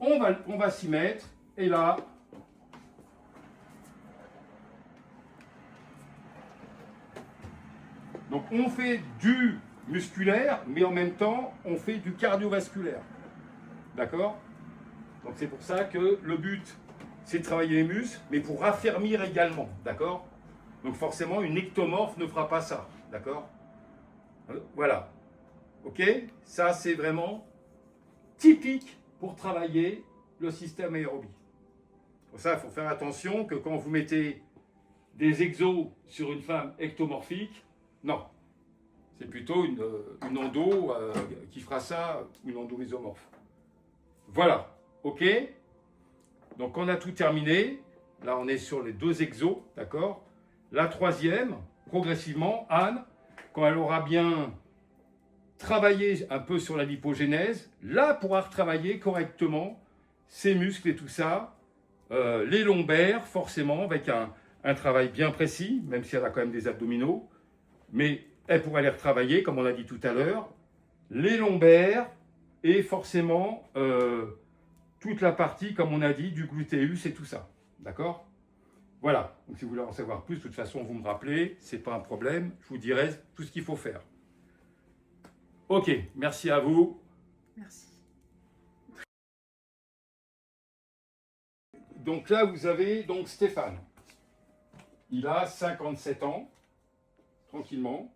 On va s'y mettre. Et là, donc on fait du musculaire, mais en même temps, on fait du cardiovasculaire. D'accord? Donc c'est pour ça que le but, c'est de travailler les muscles, mais pour raffermir également. D'accord? Donc forcément, une ectomorphe ne fera pas ça. D'accord? Voilà. Ok? Ça, c'est vraiment typique pour travailler le système aérobie. Pour ça, il faut faire attention que quand vous mettez des exos sur une femme ectomorphique, non. C'est plutôt une endo qui fera ça, une endomésomorphe. Voilà. OK? Donc, on a tout terminé. Là, on est sur les deux exos. D'accord? La troisième, progressivement, Anne, quand elle aura bien travaillé un peu sur la lipogénèse, là, pourra retravailler correctement ses muscles et tout ça, les lombaires, forcément, avec un travail bien précis, même si elle a quand même des abdominaux, mais elle pourra les retravailler, comme on a dit tout à l'heure, les lombaires et forcément toute la partie, comme on a dit, du glutéus et tout ça. D'accord? Voilà. Donc, si vous voulez en savoir plus, de toute façon, vous me rappelez, c'est pas un problème, je vous dirai tout ce qu'il faut faire. Ok, merci à vous. Merci. Donc là, vous avez donc Stéphane. Il a 57 ans, tranquillement.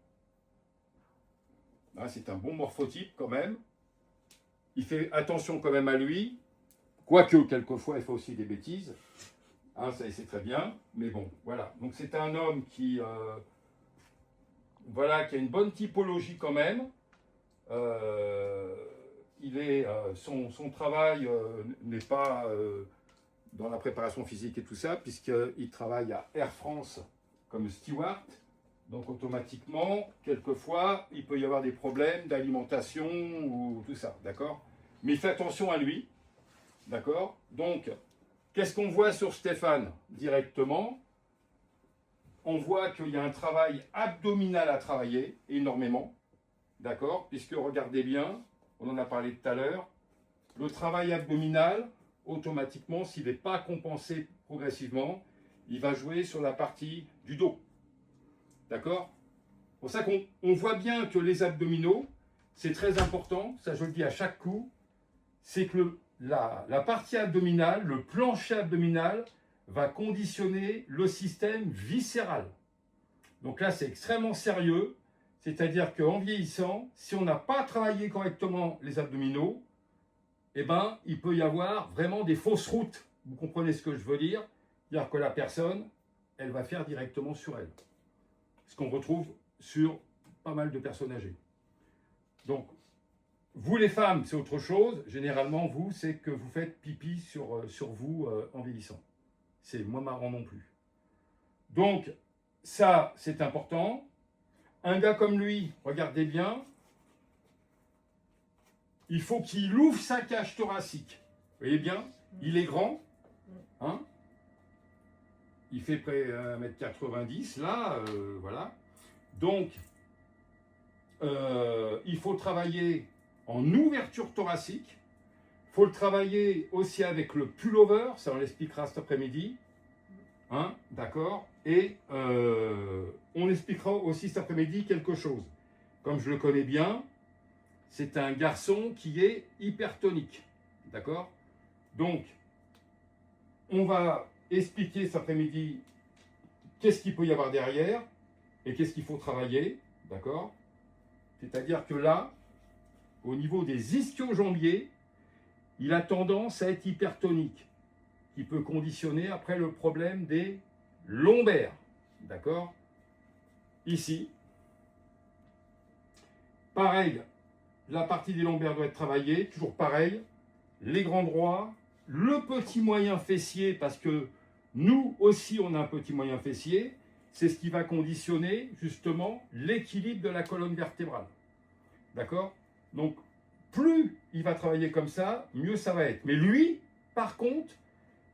Là, c'est un bon morphotype quand même. Il fait attention quand même à lui. Quoique, quelquefois, il fait aussi des bêtises. Hein, ça, c'est très bien. Mais bon, voilà. Donc c'est un homme qui, voilà, qui a une bonne typologie quand même. Son travail n'est pas dans la préparation physique et tout ça, puisqu'il travaille à Air France comme steward. Donc automatiquement, quelquefois, il peut y avoir des problèmes d'alimentation ou tout ça, d'accord? Mais il fait attention à lui, d'accord? Donc, qu'est-ce qu'on voit sur Stéphane directement? on voit qu'il y a un travail abdominal à travailler, énormément. D'accord? Puisque, regardez bien, on en a parlé tout à l'heure, le travail abdominal, automatiquement, s'il n'est pas compensé progressivement, il va jouer sur la partie du dos. D'accord? C'est pour ça qu'on voit bien que les abdominaux, c'est très important, ça je le dis à chaque coup, c'est que la partie abdominale, le plancher abdominal, va conditionner le système viscéral. Donc là, c'est extrêmement sérieux, c'est-à-dire qu'en vieillissant, si on n'a pas travaillé correctement les abdominaux, eh ben, il peut y avoir vraiment des fausses routes. Vous comprenez ce que je veux dire? C'est-à-dire que la personne, elle va faire directement sur elle. Ce qu'on retrouve sur pas mal de personnes âgées. Donc, vous les femmes, c'est autre chose. Généralement, vous, c'est que vous faites pipi sur vous en vieillissant. C'est moins marrant non plus. Donc, ça, c'est important. Un gars comme lui, regardez bien, il faut qu'il ouvre sa cage thoracique. Vous voyez bien, il est grand. Hein, il fait près 1m90, là, voilà. Donc, il faut travailler en ouverture thoracique. Il faut le travailler aussi avec le pullover, ça on l'expliquera cet après-midi. Hein, d'accord? Et on expliquera aussi cet après-midi quelque chose. Comme je le connais bien, c'est un garçon qui est hypertonique. D'accord? Donc, on va expliquer cet après-midi qu'est-ce qu'il peut y avoir derrière et qu'est-ce qu'il faut travailler. D'accord? C'est-à-dire que là, au niveau des ischio-jambiers, il a tendance à être hypertonique, qui peut conditionner après le problème des lombaires. D'accord? Ici, pareil, la partie des lombaires doit être travaillée, toujours pareil, les grands droits, le petit moyen fessier, parce que nous aussi on a un petit moyen fessier, c'est ce qui va conditionner justement l'équilibre de la colonne vertébrale. D'accord? Donc, plus il va travailler comme ça, mieux ça va être. Mais lui, par contre,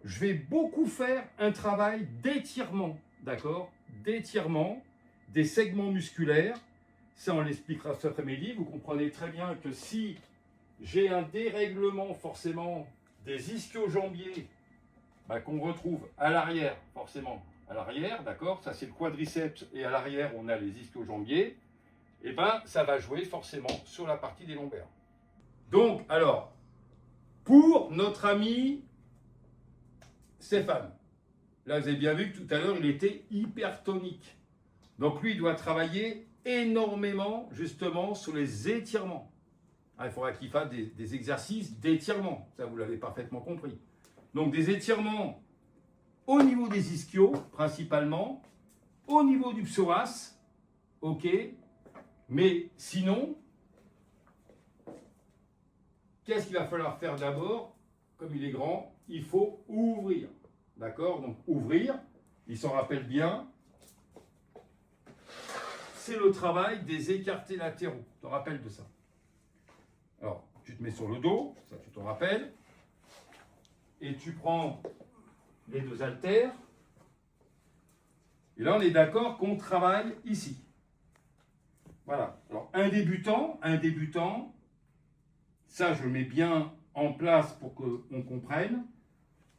je vais beaucoup faire un travail d'étirement, d'accord? D'étirement des segments musculaires. Ça, on l'expliquera cet après-midi. Vous comprenez très bien que si j'ai un dérèglement forcément des ischio-jambiers, qu'on retrouve à l'arrière, forcément à l'arrière, d'accord? Ça, c'est le quadriceps et à l'arrière, on a les ischio-jambiers. Et ça va jouer forcément sur la partie des lombaires. Donc, alors, pour notre ami Stéphane, là, vous avez bien vu que tout à l'heure, il était hypertonique. Donc, lui, il doit travailler énormément, justement, sur les étirements. Il faudra qu'il fasse des exercices d'étirement. Ça, vous l'avez parfaitement compris. Donc, des étirements au niveau des ischios, principalement, au niveau du psoas, ok. Mais sinon, qu'est-ce qu'il va falloir faire d'abord? Comme il est grand, il faut ouvrir. D'accord? Donc, ouvrir, il s'en rappelle bien, c'est le travail des écartés latéraux. Tu te rappelles de ça? Alors, tu te mets sur le dos, ça tu te rappelles, et tu prends les deux haltères. Et là, on est d'accord qu'on travaille ici. Voilà. Alors, un débutant, ça, je le mets bien en place pour qu'on comprenne.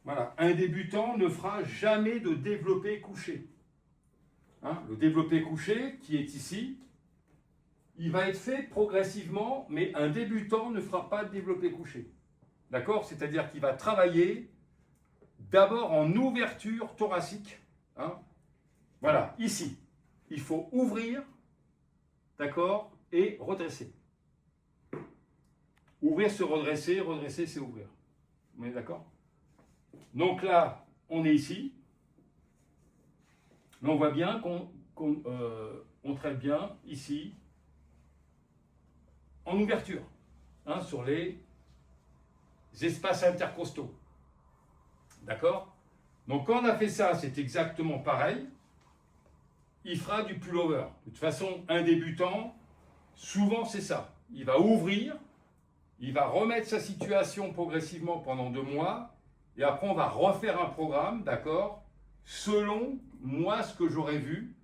Voilà. Un débutant ne fera jamais de développé couché. Hein, le développé couché, qui est ici, il va être fait progressivement, mais un débutant ne fera pas de développé couché. D'accord? C'est-à-dire qu'il va travailler d'abord en ouverture thoracique. Hein. Voilà, ici. Il faut ouvrir, d'accord, et redresser. Ouvrir, se redresser, redresser, c'est ouvrir. Vous êtes d'accord? Donc là, on est ici. Là, on voit bien qu'on traite bien ici, en ouverture, hein, sur les espaces intercostaux. D'accord? Donc quand on a fait ça, c'est exactement pareil. Il fera du pullover. De toute façon, un débutant, souvent c'est ça. Il va ouvrir, il va remettre sa situation progressivement pendant 2 mois, et après on va refaire un programme, d'accord? selon moi ce que j'aurais vu.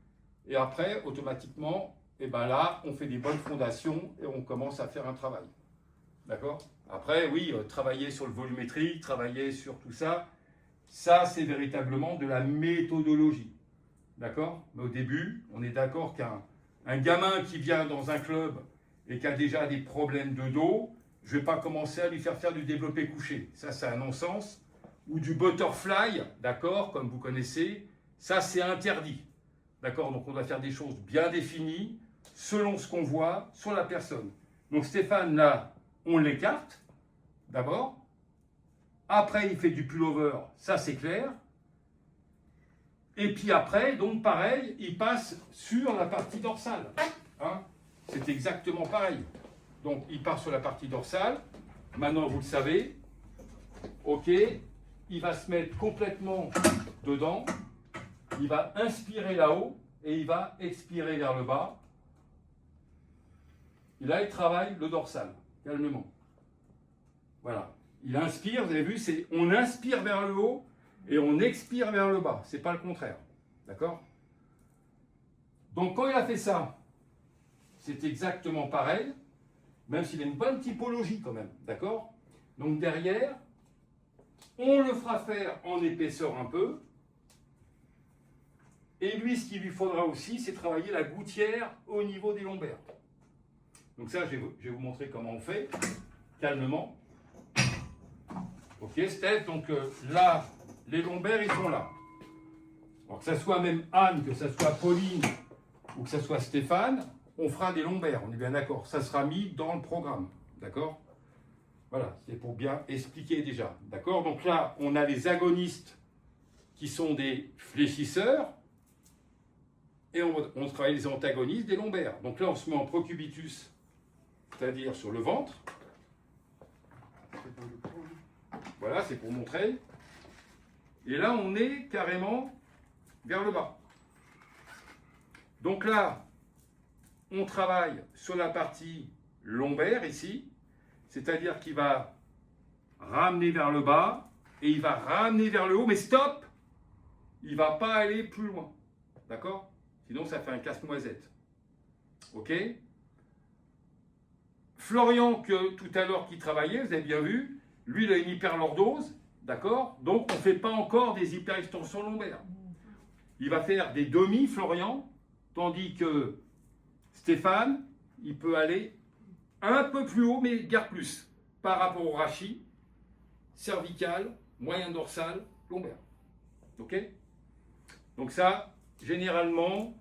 Et après, automatiquement, et ben là, on fait des bonnes fondations et on commence à faire un travail. D'accord? Après, oui, travailler sur le volumétrique, travailler sur tout ça, ça c'est véritablement de la méthodologie. D'accord? Mais au début, on est d'accord qu'un gamin qui vient dans un club et qui a déjà des problèmes de dos, je ne vais pas commencer à lui faire du développé couché. Ça, c'est un non-sens. Ou du butterfly, d'accord, comme vous connaissez, ça c'est interdit. D'accord? Donc on doit faire des choses bien définies, selon ce qu'on voit sur la personne. Donc Stéphane, là, on l'écarte, d'abord. Après, il fait du pullover, ça c'est clair. Et puis après, donc pareil, il passe sur la partie dorsale. Hein? C'est exactement pareil. Donc il part sur la partie dorsale. Maintenant, vous le savez. Ok. Il va se mettre complètement dedans. Il va inspirer là-haut et il va expirer vers le bas. Et là, il travaille le dorsal, calmement. Voilà. Il inspire, vous avez vu, c'est on inspire vers le haut et on expire vers le bas. C'est pas le contraire. D'accord? Donc, quand il a fait ça, c'est exactement pareil, même s'il a une bonne typologie quand même. D'accord? Donc, derrière, on le fera faire en épaisseur un peu. Et lui, ce qu'il lui faudra aussi, c'est travailler la gouttière au niveau des lombaires. Donc ça, je vais vous montrer comment on fait, calmement. Ok, Steph, donc là, les lombaires, ils sont là. Alors que ce soit même Anne, que ce soit Pauline, ou que ce soit Stéphane, on fera des lombaires, on est bien d'accord. Ça sera mis dans le programme, d'accord? Voilà, c'est pour bien expliquer déjà, d'accord? Donc là, on a les agonistes qui sont des fléchisseurs, et on travaille les antagonistes des lombaires. Donc là, on se met en procubitus, c'est-à-dire sur le ventre. Voilà, c'est pour montrer. Et là, on est carrément vers le bas. Donc là, on travaille sur la partie lombaire ici, c'est-à-dire qu'il va ramener vers le bas et il va ramener vers le haut, mais stop! Il ne va pas aller plus loin. D'accord? Sinon, ça fait un casse-noisette. Ok? Florian, que tout à l'heure qui travaillait, vous avez bien vu, lui, il a une hyperlordose, d'accord? Donc, on ne fait pas encore des hyperextensions lombaires. Il va faire des demi, Florian, tandis que Stéphane, il peut aller un peu plus haut, mais guère plus, par rapport au rachis, cervical, moyen dorsal, lombaire. Ok? Donc ça, généralement,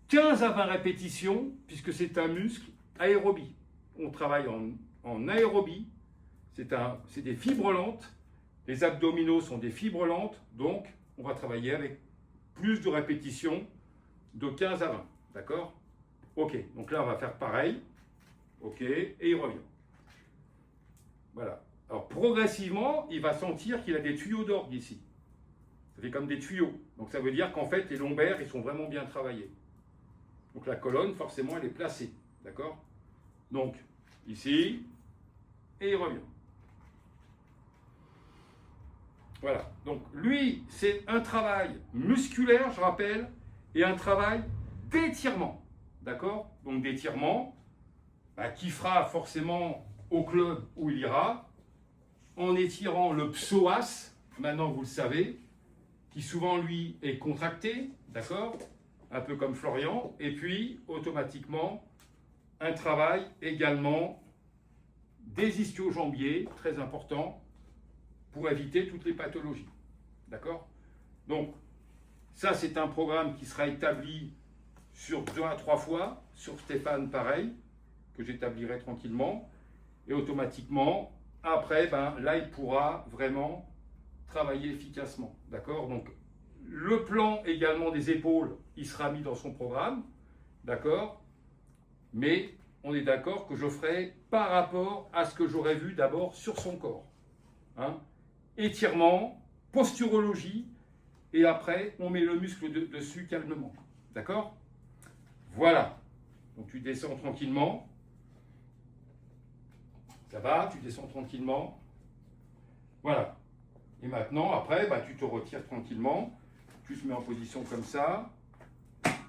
15 à 20 répétitions, puisque c'est un muscle aérobie. On travaille en aérobie, c'est des fibres lentes. Les abdominaux sont des fibres lentes, donc on va travailler avec plus de répétitions de 15 à 20. D'accord? Ok, donc là on va faire pareil. Ok, et il revient. Voilà. Alors progressivement, il va sentir qu'il a des tuyaux d'orgue ici. Ça fait comme des tuyaux. Donc ça veut dire qu'en fait, les lombaires, ils sont vraiment bien travaillés. Donc la colonne, forcément, elle est placée. D'accord? Donc, ici, et il revient. Voilà. Donc lui, c'est un travail musculaire, je rappelle, et un travail d'étirement. D'accord? Donc d'étirement, qui fera forcément au club où il ira, en étirant le psoas, maintenant vous le savez, qui souvent lui est contracté, d'accord? Un peu comme Florian, et puis automatiquement un travail également des ischio-jambiers, très important, pour éviter toutes les pathologies. D'accord? Donc, ça c'est un programme qui sera établi sur 2 à 3 fois, sur Stéphane pareil, que j'établirai tranquillement, et automatiquement, après, là il pourra vraiment travailler efficacement. D'accord? Donc, le plan également des épaules, il sera mis dans son programme. D'accord? Mais on est d'accord que je ferai par rapport à ce que j'aurais vu d'abord sur son corps. Hein? Étirement, posturologie, et après, on met le muscle dessus calmement. D'accord? Voilà. Donc, tu descends tranquillement. Ça va? Tu descends tranquillement. Voilà. Et maintenant, après, bah, tu te retires tranquillement. Tu te mets en position comme ça.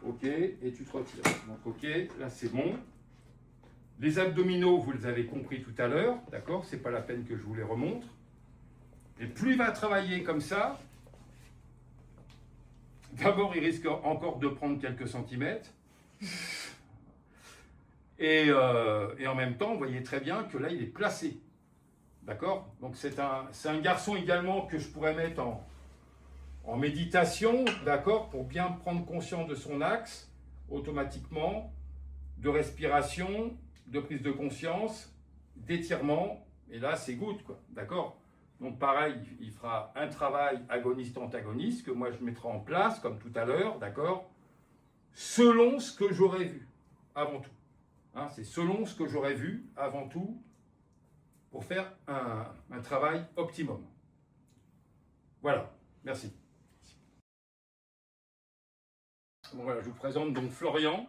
OK, et tu te retires. Donc, OK, là, c'est bon. Les abdominaux, vous les avez compris tout à l'heure, d'accord? C'est pas la peine que je vous les remontre. Et plus il va travailler comme ça, d'abord, il risque encore de prendre quelques centimètres. Et en même temps, vous voyez très bien que là, il est placé. D'accord? Donc, c'est un garçon également que je pourrais mettre en méditation, d'accord? Pour bien prendre conscience de son axe, automatiquement, de respiration, de prise de conscience, d'étirement. Et là, c'est good, quoi. D'accord? Donc, pareil, il fera un travail agoniste-antagoniste que moi, je mettrai en place, comme tout à l'heure, d'accord? Selon ce que j'aurais vu, avant tout. Hein, c'est selon ce que j'aurais vu, avant tout, pour faire un travail optimum. Voilà, merci. Bon, voilà, je vous présente donc Florian,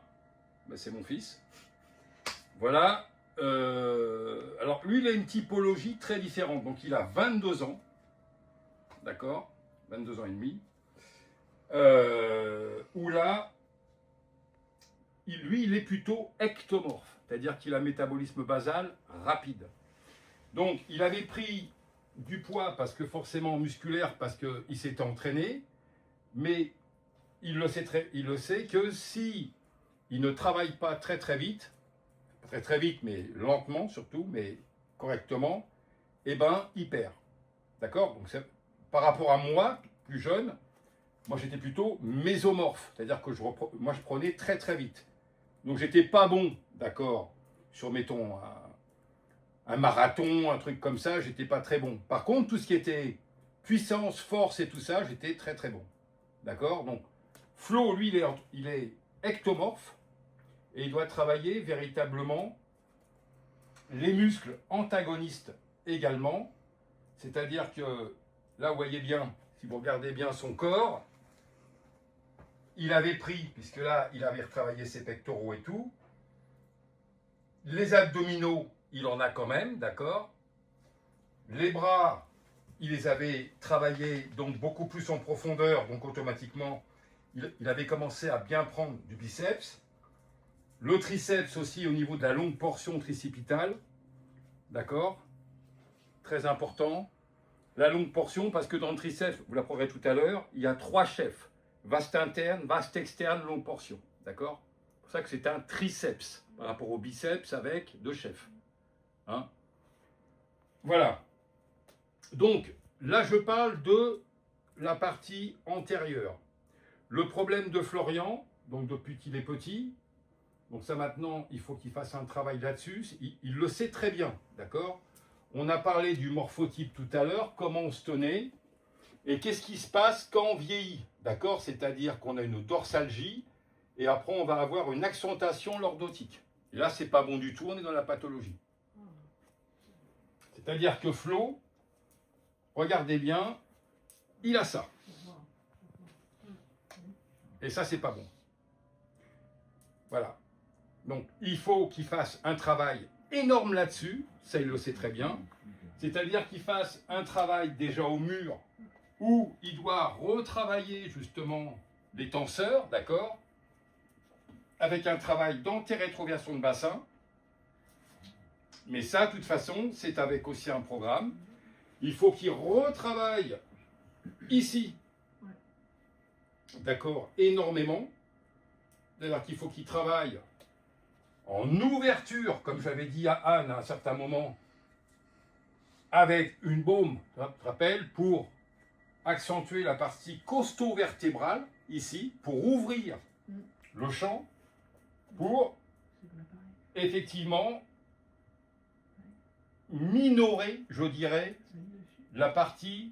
ben, c'est mon fils. Voilà. Alors lui, il a une typologie très différente. Donc il a 22 ans, d'accord, 22 ans et demi, où là, lui, il est plutôt ectomorphe, c'est-à-dire qu'il a un métabolisme basal rapide. Donc il avait pris du poids parce que forcément musculaire, parce qu'il s'était entraîné, mais il le sait que si il ne travaille pas très vite, mais lentement surtout, mais correctement, eh ben, il perd. D'accord? Donc, par rapport à moi, plus jeune, moi j'étais plutôt mésomorphe, c'est-à-dire que moi je prenais très vite. Donc, j'étais pas bon, d'accord, sur, mettons, un marathon, un truc comme ça, j'étais pas très bon. Par contre, tout ce qui était puissance, force et tout ça, j'étais très bon. D'accord? Donc, Flo, lui, il est ectomorphe et il doit travailler véritablement les muscles antagonistes également. C'est-à-dire que là, vous voyez bien, si vous regardez bien son corps, il avait pris, puisque là, il avait retravaillé ses pectoraux et tout. Les abdominaux, il en a quand même, d'accord? Les bras, il les avait travaillés donc beaucoup plus en profondeur, donc automatiquement, il avait commencé à bien prendre du biceps. Le triceps aussi au niveau de la longue portion tricipitale, d'accord? Très important. La longue portion, parce que dans le triceps, vous l'apprendrez tout à l'heure, il y a 3 chefs. Vaste interne, vaste externe, longue portion. D'accord? C'est pour ça que c'est un triceps par rapport au biceps avec 2 chefs. Hein? Voilà. Donc, là, je parle de la partie antérieure. Le problème de Florian, donc depuis qu'il est petit, donc ça maintenant, il faut qu'il fasse un travail là-dessus. Il le sait très bien, d'accord? On a parlé du morphotype tout à l'heure, comment on se tenait, et qu'est-ce qui se passe quand on vieillit, d'accord? C'est-à-dire qu'on a une dorsalgie, et après on va avoir une accentuation lordotique. Et là, c'est pas bon du tout, on est dans la pathologie. C'est-à-dire que Flo, regardez bien, il a ça. Et ça, c'est pas bon. Voilà. Donc, il faut qu'il fasse un travail énorme là-dessus, ça il le sait très bien. C'est-à-dire qu'il fasse un travail déjà au mur, où il doit retravailler justement les tenseurs, d'accord? Avec un travail d'antérétroversion de bassin. Mais ça, de toute façon, c'est avec aussi un programme. Il faut qu'il retravaille ici, d'accord, énormément. C'est-à-dire qu'il faut qu'il travaille en ouverture, comme j'avais dit à Anne à un certain moment, avec une baume, tu te rappelles, pour accentuer la partie costo-vertébrale, ici, pour ouvrir le champ, pour effectivement minorer, je dirais, la partie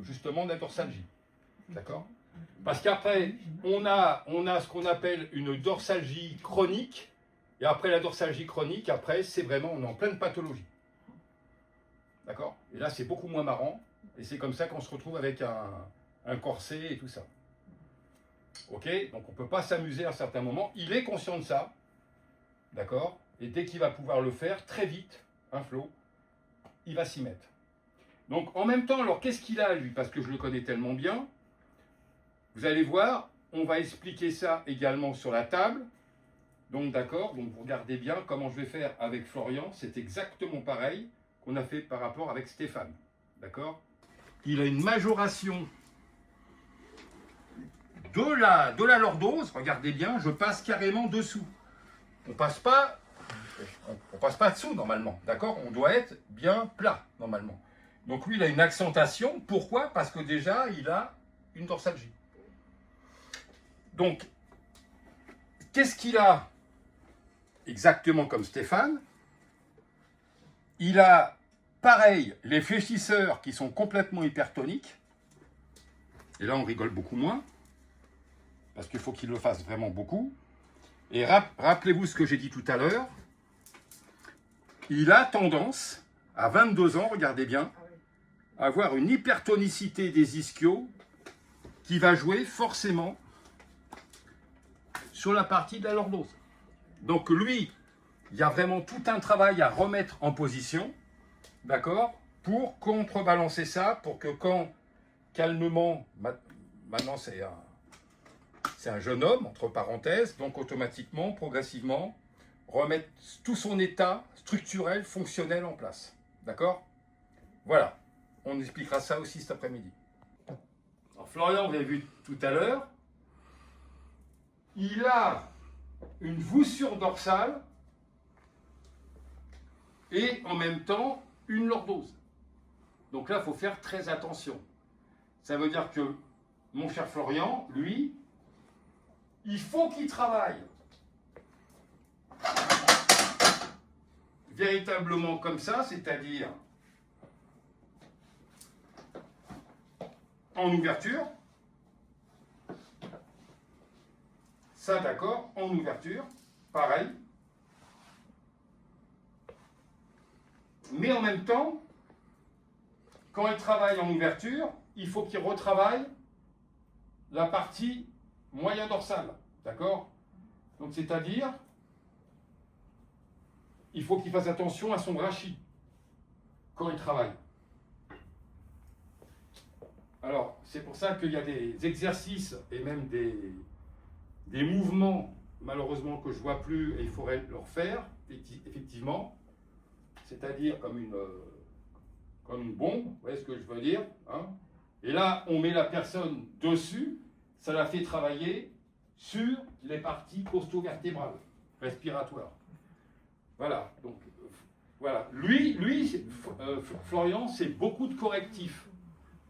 justement de la dorsalgie. D'accord? Parce qu'après, on a ce qu'on appelle une dorsalgie chronique, et après la dorsalgie chronique, après, c'est vraiment, on est en pleine pathologie. D'accord? Et là, c'est beaucoup moins marrant, et c'est comme ça qu'on se retrouve avec un corset et tout ça. Ok? Donc on ne peut pas s'amuser à un certain moment. Il est conscient de ça, d'accord? Et dès qu'il va pouvoir le faire, très vite, un Flo, il va s'y mettre. Donc en même temps, alors qu'est-ce qu'il a lui? Parce que je le connais tellement bien. Vous allez voir, on va expliquer ça également sur la table. Donc d'accord, donc vous regardez bien comment je vais faire avec Florian. C'est exactement pareil qu'on a fait par rapport avec Stéphane. D'accord? Il a une majoration de la lordose. Regardez bien, je passe carrément dessous. On passe pas dessous normalement. D'accord? On doit être bien plat normalement. Donc lui, il a une accentuation. Pourquoi? Parce que déjà, il a une dorsalgie. Donc, qu'est-ce qu'il a? Exactement comme Stéphane. Il a, pareil, les fléchisseurs qui sont complètement hypertoniques. Et là, on rigole beaucoup moins. Parce qu'il faut qu'il le fasse vraiment beaucoup. Et rappelez-vous ce que j'ai dit tout à l'heure. Il a tendance, à 22 ans, regardez bien, à avoir une hypertonicité des ischios qui va jouer forcément sur la partie de la lordose. Donc lui, il y a vraiment tout un travail à remettre en position, d'accord, pour contrebalancer ça, pour que quand, calmement, maintenant c'est un jeune homme, entre parenthèses, donc automatiquement, progressivement, remettre tout son état structurel, fonctionnel en place. D'accord? Voilà. On expliquera ça aussi cet après-midi. Alors Florian, vous avez vu tout à l'heure, il a une voussure dorsale et en même temps une lordose. Donc là, il faut faire très attention. Ça veut dire que mon cher Florian, lui, il faut qu'il travaille véritablement comme ça, c'est-à-dire en ouverture. Ça, d'accord, en ouverture, pareil. Mais en même temps, quand il travaille en ouverture, il faut qu'il retravaille la partie moyen dorsale, d'accord? Donc, c'est-à-dire, il faut qu'il fasse attention à son rachis quand il travaille. Alors, c'est pour ça qu'il y a des exercices et même des mouvements, malheureusement, que je ne vois plus et il faudrait le refaire, effectivement. C'est-à-dire comme une bombe, vous voyez ce que je veux dire, hein? Et là, on met la personne dessus, ça la fait travailler sur les parties costo-vertébrales, respiratoires. Voilà, donc, voilà. Lui Florian, c'est beaucoup de correctifs.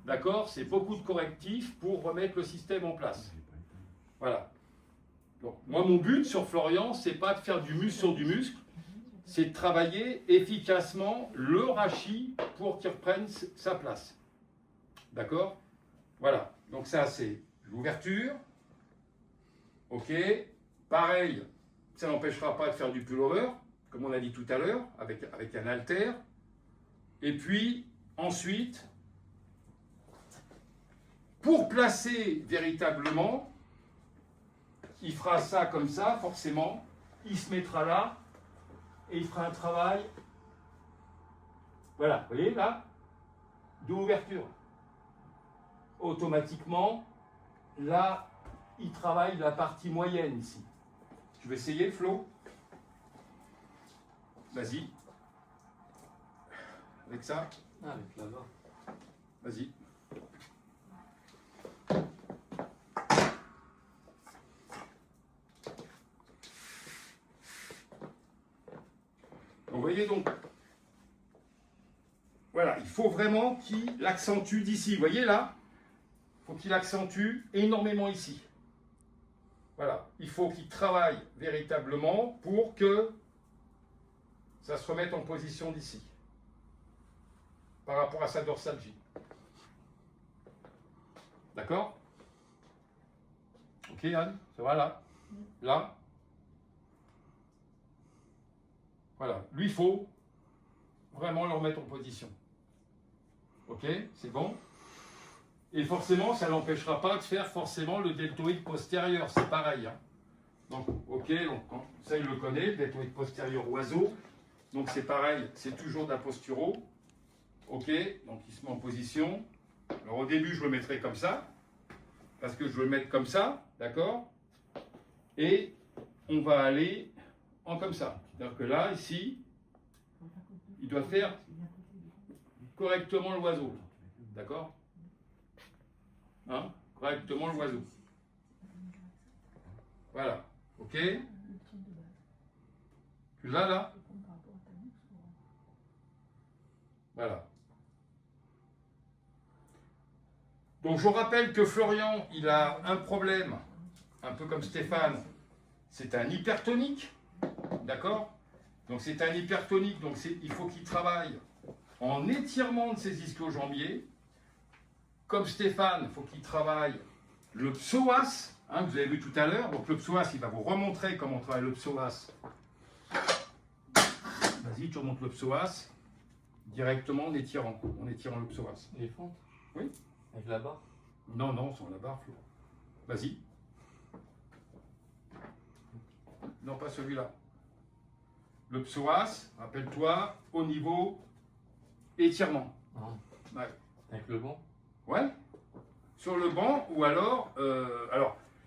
D'accord? C'est beaucoup de correctifs pour remettre le système en place. Voilà. Donc, moi, mon but sur Florian, c'est pas de faire du muscle sur du muscle, c'est de travailler efficacement le rachis pour qu'il reprenne sa place. D'accord? Voilà. Donc ça, c'est l'ouverture. OK. Pareil, ça n'empêchera pas de faire du pullover, comme on a dit tout à l'heure, avec un haltère. Et puis, ensuite, pour placer véritablement, il fera ça comme ça, forcément. Il se mettra là et il fera un travail, voilà, vous voyez là, d'ouverture. Automatiquement, là, il travaille la partie moyenne ici. Tu veux essayer, Flo? Vas-y. Avec ça? Ah, avec là-bas. Vas-y. Vous voyez donc, voilà, il faut vraiment qu'il accentue d'ici. Vous voyez là, il faut qu'il accentue énormément ici. Voilà, il faut qu'il travaille véritablement pour que ça se remette en position d'ici, par rapport à sa dorsalgie. D'accord? Ok Anne, ça va là? Là? Voilà, lui, il faut vraiment le remettre en position. Ok, c'est bon? Et forcément, ça ne l'empêchera pas de faire forcément le deltoïde postérieur, c'est pareil. Hein. Donc, ok, donc, ça il le connaît, le deltoïde postérieur oiseau. Donc c'est pareil, c'est toujours de la posturo. Ok, donc il se met en position. Alors au début, je le mettrai comme ça, parce que je veux le mettre comme ça, d'accord? Et on va aller en comme ça. C'est-à-dire que là, ici, il doit faire correctement l'oiseau. D'accord? Hein? Correctement l'oiseau. Voilà. Ok? Tu l'as là? Voilà. Donc je rappelle que Florian, il a un problème, un peu comme Stéphane, c'est un hypertonique, d'accord? Donc c'est un hypertonique, donc il faut qu'il travaille en étirement de ses ischio-jambiers. Comme Stéphane, il faut qu'il travaille le psoas, hein, que vous avez vu tout à l'heure. Donc le psoas, il va vous remontrer comment on travaille le psoas. Vas-y, tu remontes le psoas directement en étirant le psoas. Les fentes? Oui. Avec la barre? Non, non, sans la barre, Flo. Vas-y. Non, pas celui-là. Le psoas, rappelle-toi, au niveau étirement. Ah. Ouais. Avec le banc? Ouais. Sur le banc, ou alors,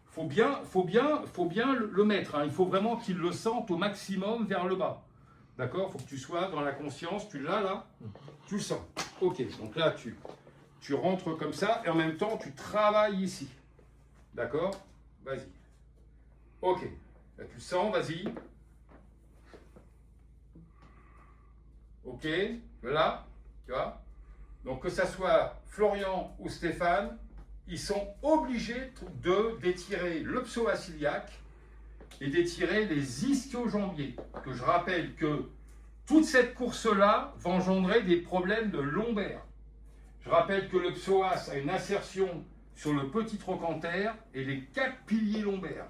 faut bien le mettre. Hein. Il faut vraiment qu'il le sente au maximum vers le bas. D'accord? Il faut que tu sois dans la conscience. Tu l'as là? Tu le sens. Ok. Donc là, tu rentres comme ça et en même temps, tu travailles ici. D'accord? Vas-y. Ok. Là, tu sens, vas-y. Ok. Voilà. Tu vois? Donc que ça soit Florian ou Stéphane, ils sont obligés d'étirer le psoas iliaque et d'étirer les ischio-jambiers. Que je rappelle que toute cette course-là va engendrer des problèmes de lombaire. Je rappelle que le psoas a une insertion sur le petit trochanter et les 4 piliers lombaires.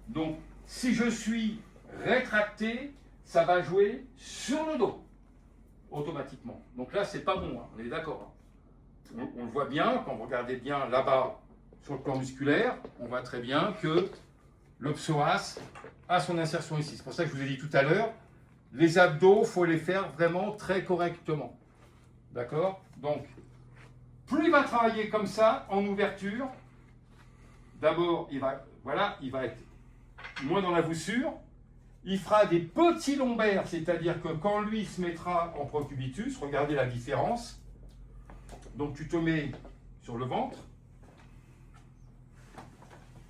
Donc, si je suis rétracté, ça va jouer sur le dos, automatiquement. Donc là, c'est pas bon, hein, on est d'accord. On le voit bien, quand vous regardez bien là-bas sur le plan musculaire, on voit très bien que le psoas a son insertion ici. C'est pour ça que je vous ai dit tout à l'heure, les abdos, il faut les faire vraiment très correctement. D'accord? Donc, plus il va travailler comme ça, en ouverture, d'abord, il va être moins dans la voussure. Il fera des petits lombaires, c'est-à-dire que quand lui se mettra en procubitus, regardez la différence. Donc tu te mets sur le ventre.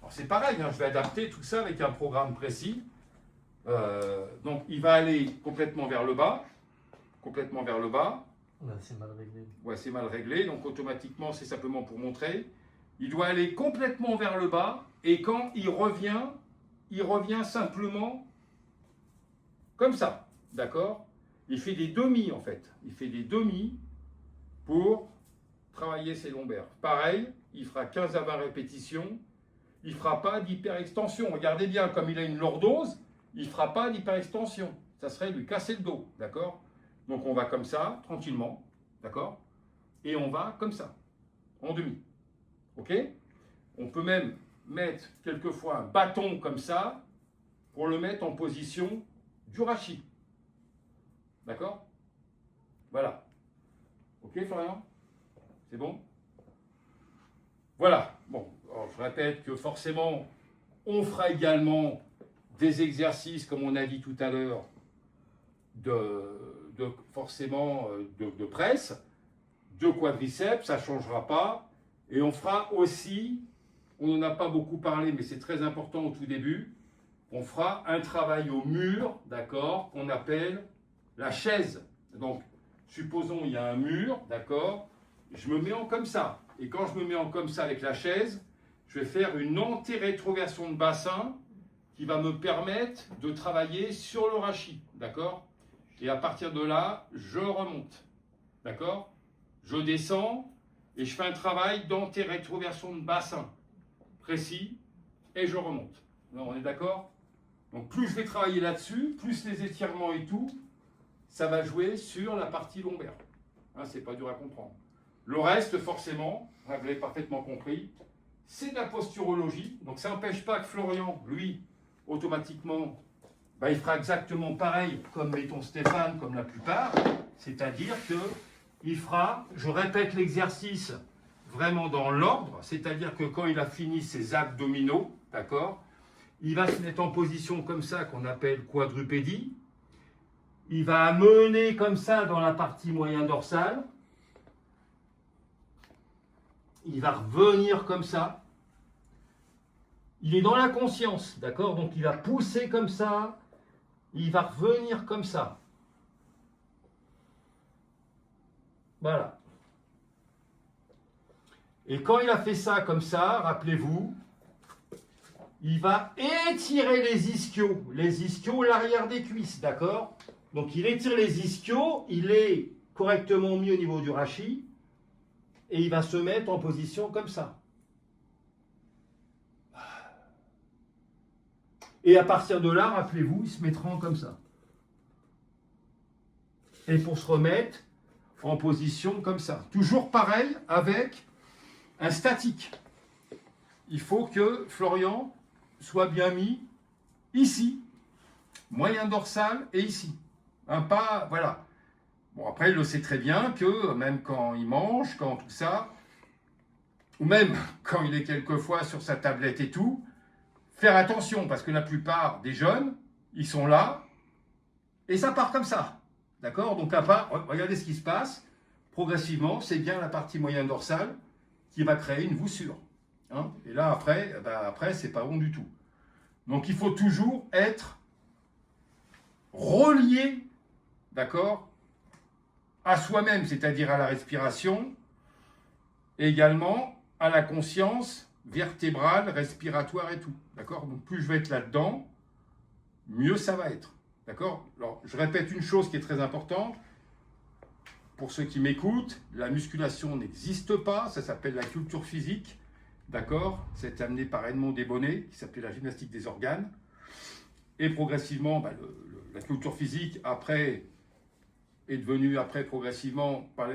Alors c'est pareil, hein, je vais adapter tout ça avec un programme précis. Donc il va aller complètement vers le bas. Complètement vers le bas. Là, c'est mal réglé. Ouais, c'est mal réglé, donc automatiquement, c'est simplement pour montrer. Il doit aller complètement vers le bas, et quand il revient simplement comme ça, d'accord? Il fait des demi, en fait. Il fait des demi pour travailler ses lombaires. Pareil, il fera 15 à 20 répétitions. Il ne fera pas d'hyperextension. Regardez bien, comme il a une lordose, il ne fera pas d'hyperextension. Ça serait lui casser le dos, d'accord? Donc on va comme ça, tranquillement, d'accord? Et on va comme ça, en demi. Ok? On peut même mettre quelquefois un bâton comme ça pour le mettre en position du rachis. D'accord? Voilà. Ok, Florian? C'est bon? Voilà. Bon, alors, je répète que forcément, on fera également des exercices, comme on a dit tout à l'heure, de presse, de quadriceps, ça ne changera pas. Et on fera aussi, on n'en a pas beaucoup parlé, mais c'est très important au tout début, on fera un travail au mur, d'accord, qu'on appelle la chaise. Donc, supposons il y a un mur, d'accord, je me mets en comme ça. Et quand je me mets en comme ça avec la chaise, je vais faire une antérétroversion de bassin qui va me permettre de travailler sur le rachis, d'accord? Et à partir de là, je remonte, d'accord? Je descends et je fais un travail d'antérétroversion de bassin précis et je remonte. Non, on est d'accord? Donc plus je vais travailler là-dessus, plus les étirements et tout, ça va jouer sur la partie lombaire. Hein, c'est pas dur à comprendre. Le reste, forcément, vous l'avez parfaitement compris, c'est de la posturologie. Donc ça n'empêche pas que Florian, lui, automatiquement, il fera exactement pareil comme, mettons, Stéphane, comme la plupart. C'est-à-dire que il fera, je répète l'exercice vraiment dans l'ordre, c'est-à-dire que quand il a fini ses abdominaux, d'accord, il va se mettre en position comme ça qu'on appelle quadrupédie. Il va amener comme ça dans la partie moyen dorsale. Il va revenir comme ça. Il est dans la conscience, d'accord? Donc il va pousser comme ça. Il va revenir comme ça. Voilà. Et quand il a fait ça comme ça, rappelez-vous, il va étirer les ischios, l'arrière des cuisses, d'accord? Donc il étire les ischios, il est correctement mis au niveau du rachis, et il va se mettre en position comme ça. Et à partir de là, rappelez-vous, il se mettra comme ça. Et pour se remettre en position comme ça. Toujours pareil avec un statique. Il faut que Florian soit bien mis ici, moyen dorsal et ici. Un pas, voilà. Bon, après, il le sait très bien que même quand il mange, quand tout ça, ou même quand il est quelquefois sur sa tablette et tout, faire attention, parce que la plupart des jeunes, ils sont là, et ça part comme ça. D'accord? Donc à part, regardez ce qui se passe, progressivement, c'est bien la partie moyenne dorsale qui va créer une voussure. Hein? Et là, après, c'est pas bon du tout. Donc il faut toujours être relié, d'accord, à soi-même, c'est-à-dire à la respiration, et également à la conscience vertébrale, respiratoire et tout. D'accord? Donc plus je vais être là-dedans, mieux ça va être. D'accord? Alors, je répète une chose qui est très importante. Pour ceux qui m'écoutent, la musculation n'existe pas, ça s'appelle la culture physique. D'accord? C'est amené par Edmond Desbonnets, qui s'appelait la gymnastique des organes. Et progressivement, la culture physique, après, est devenue, progressivement, par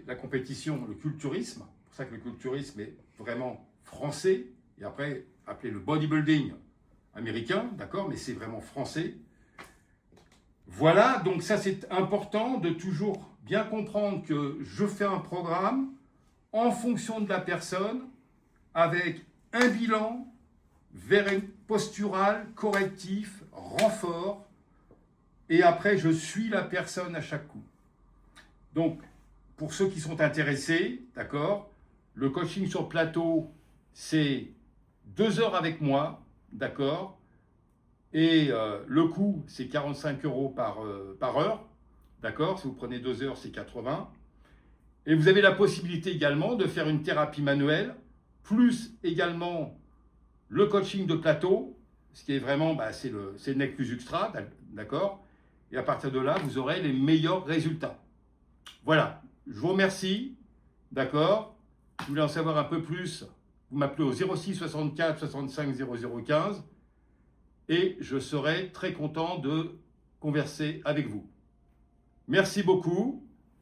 la compétition, le culturisme. C'est pour ça que le culturisme est vraiment français. Et après, appelé le bodybuilding américain, d'accord? Mais c'est vraiment français. Voilà, donc ça c'est important de toujours bien comprendre que je fais un programme en fonction de la personne, avec un bilan postural, correctif, renfort, et après je suis la personne à chaque coup. Donc, pour ceux qui sont intéressés, d'accord, le coaching sur plateau, c'est 2 heures avec moi, d'accord, et le coût, c'est 45 € par heure, d'accord, si vous prenez 2 heures, c'est 80. Et vous avez la possibilité également de faire une thérapie manuelle, plus également le coaching de plateau, ce qui est vraiment, c'est le nec plus ultra, d'accord. Et à partir de là, vous aurez les meilleurs résultats. Voilà, je vous remercie, d'accord. Si vous voulez en savoir un peu plus, vous m'appelez au 06 64 65 00 15 et je serai très content de converser avec vous. Merci beaucoup.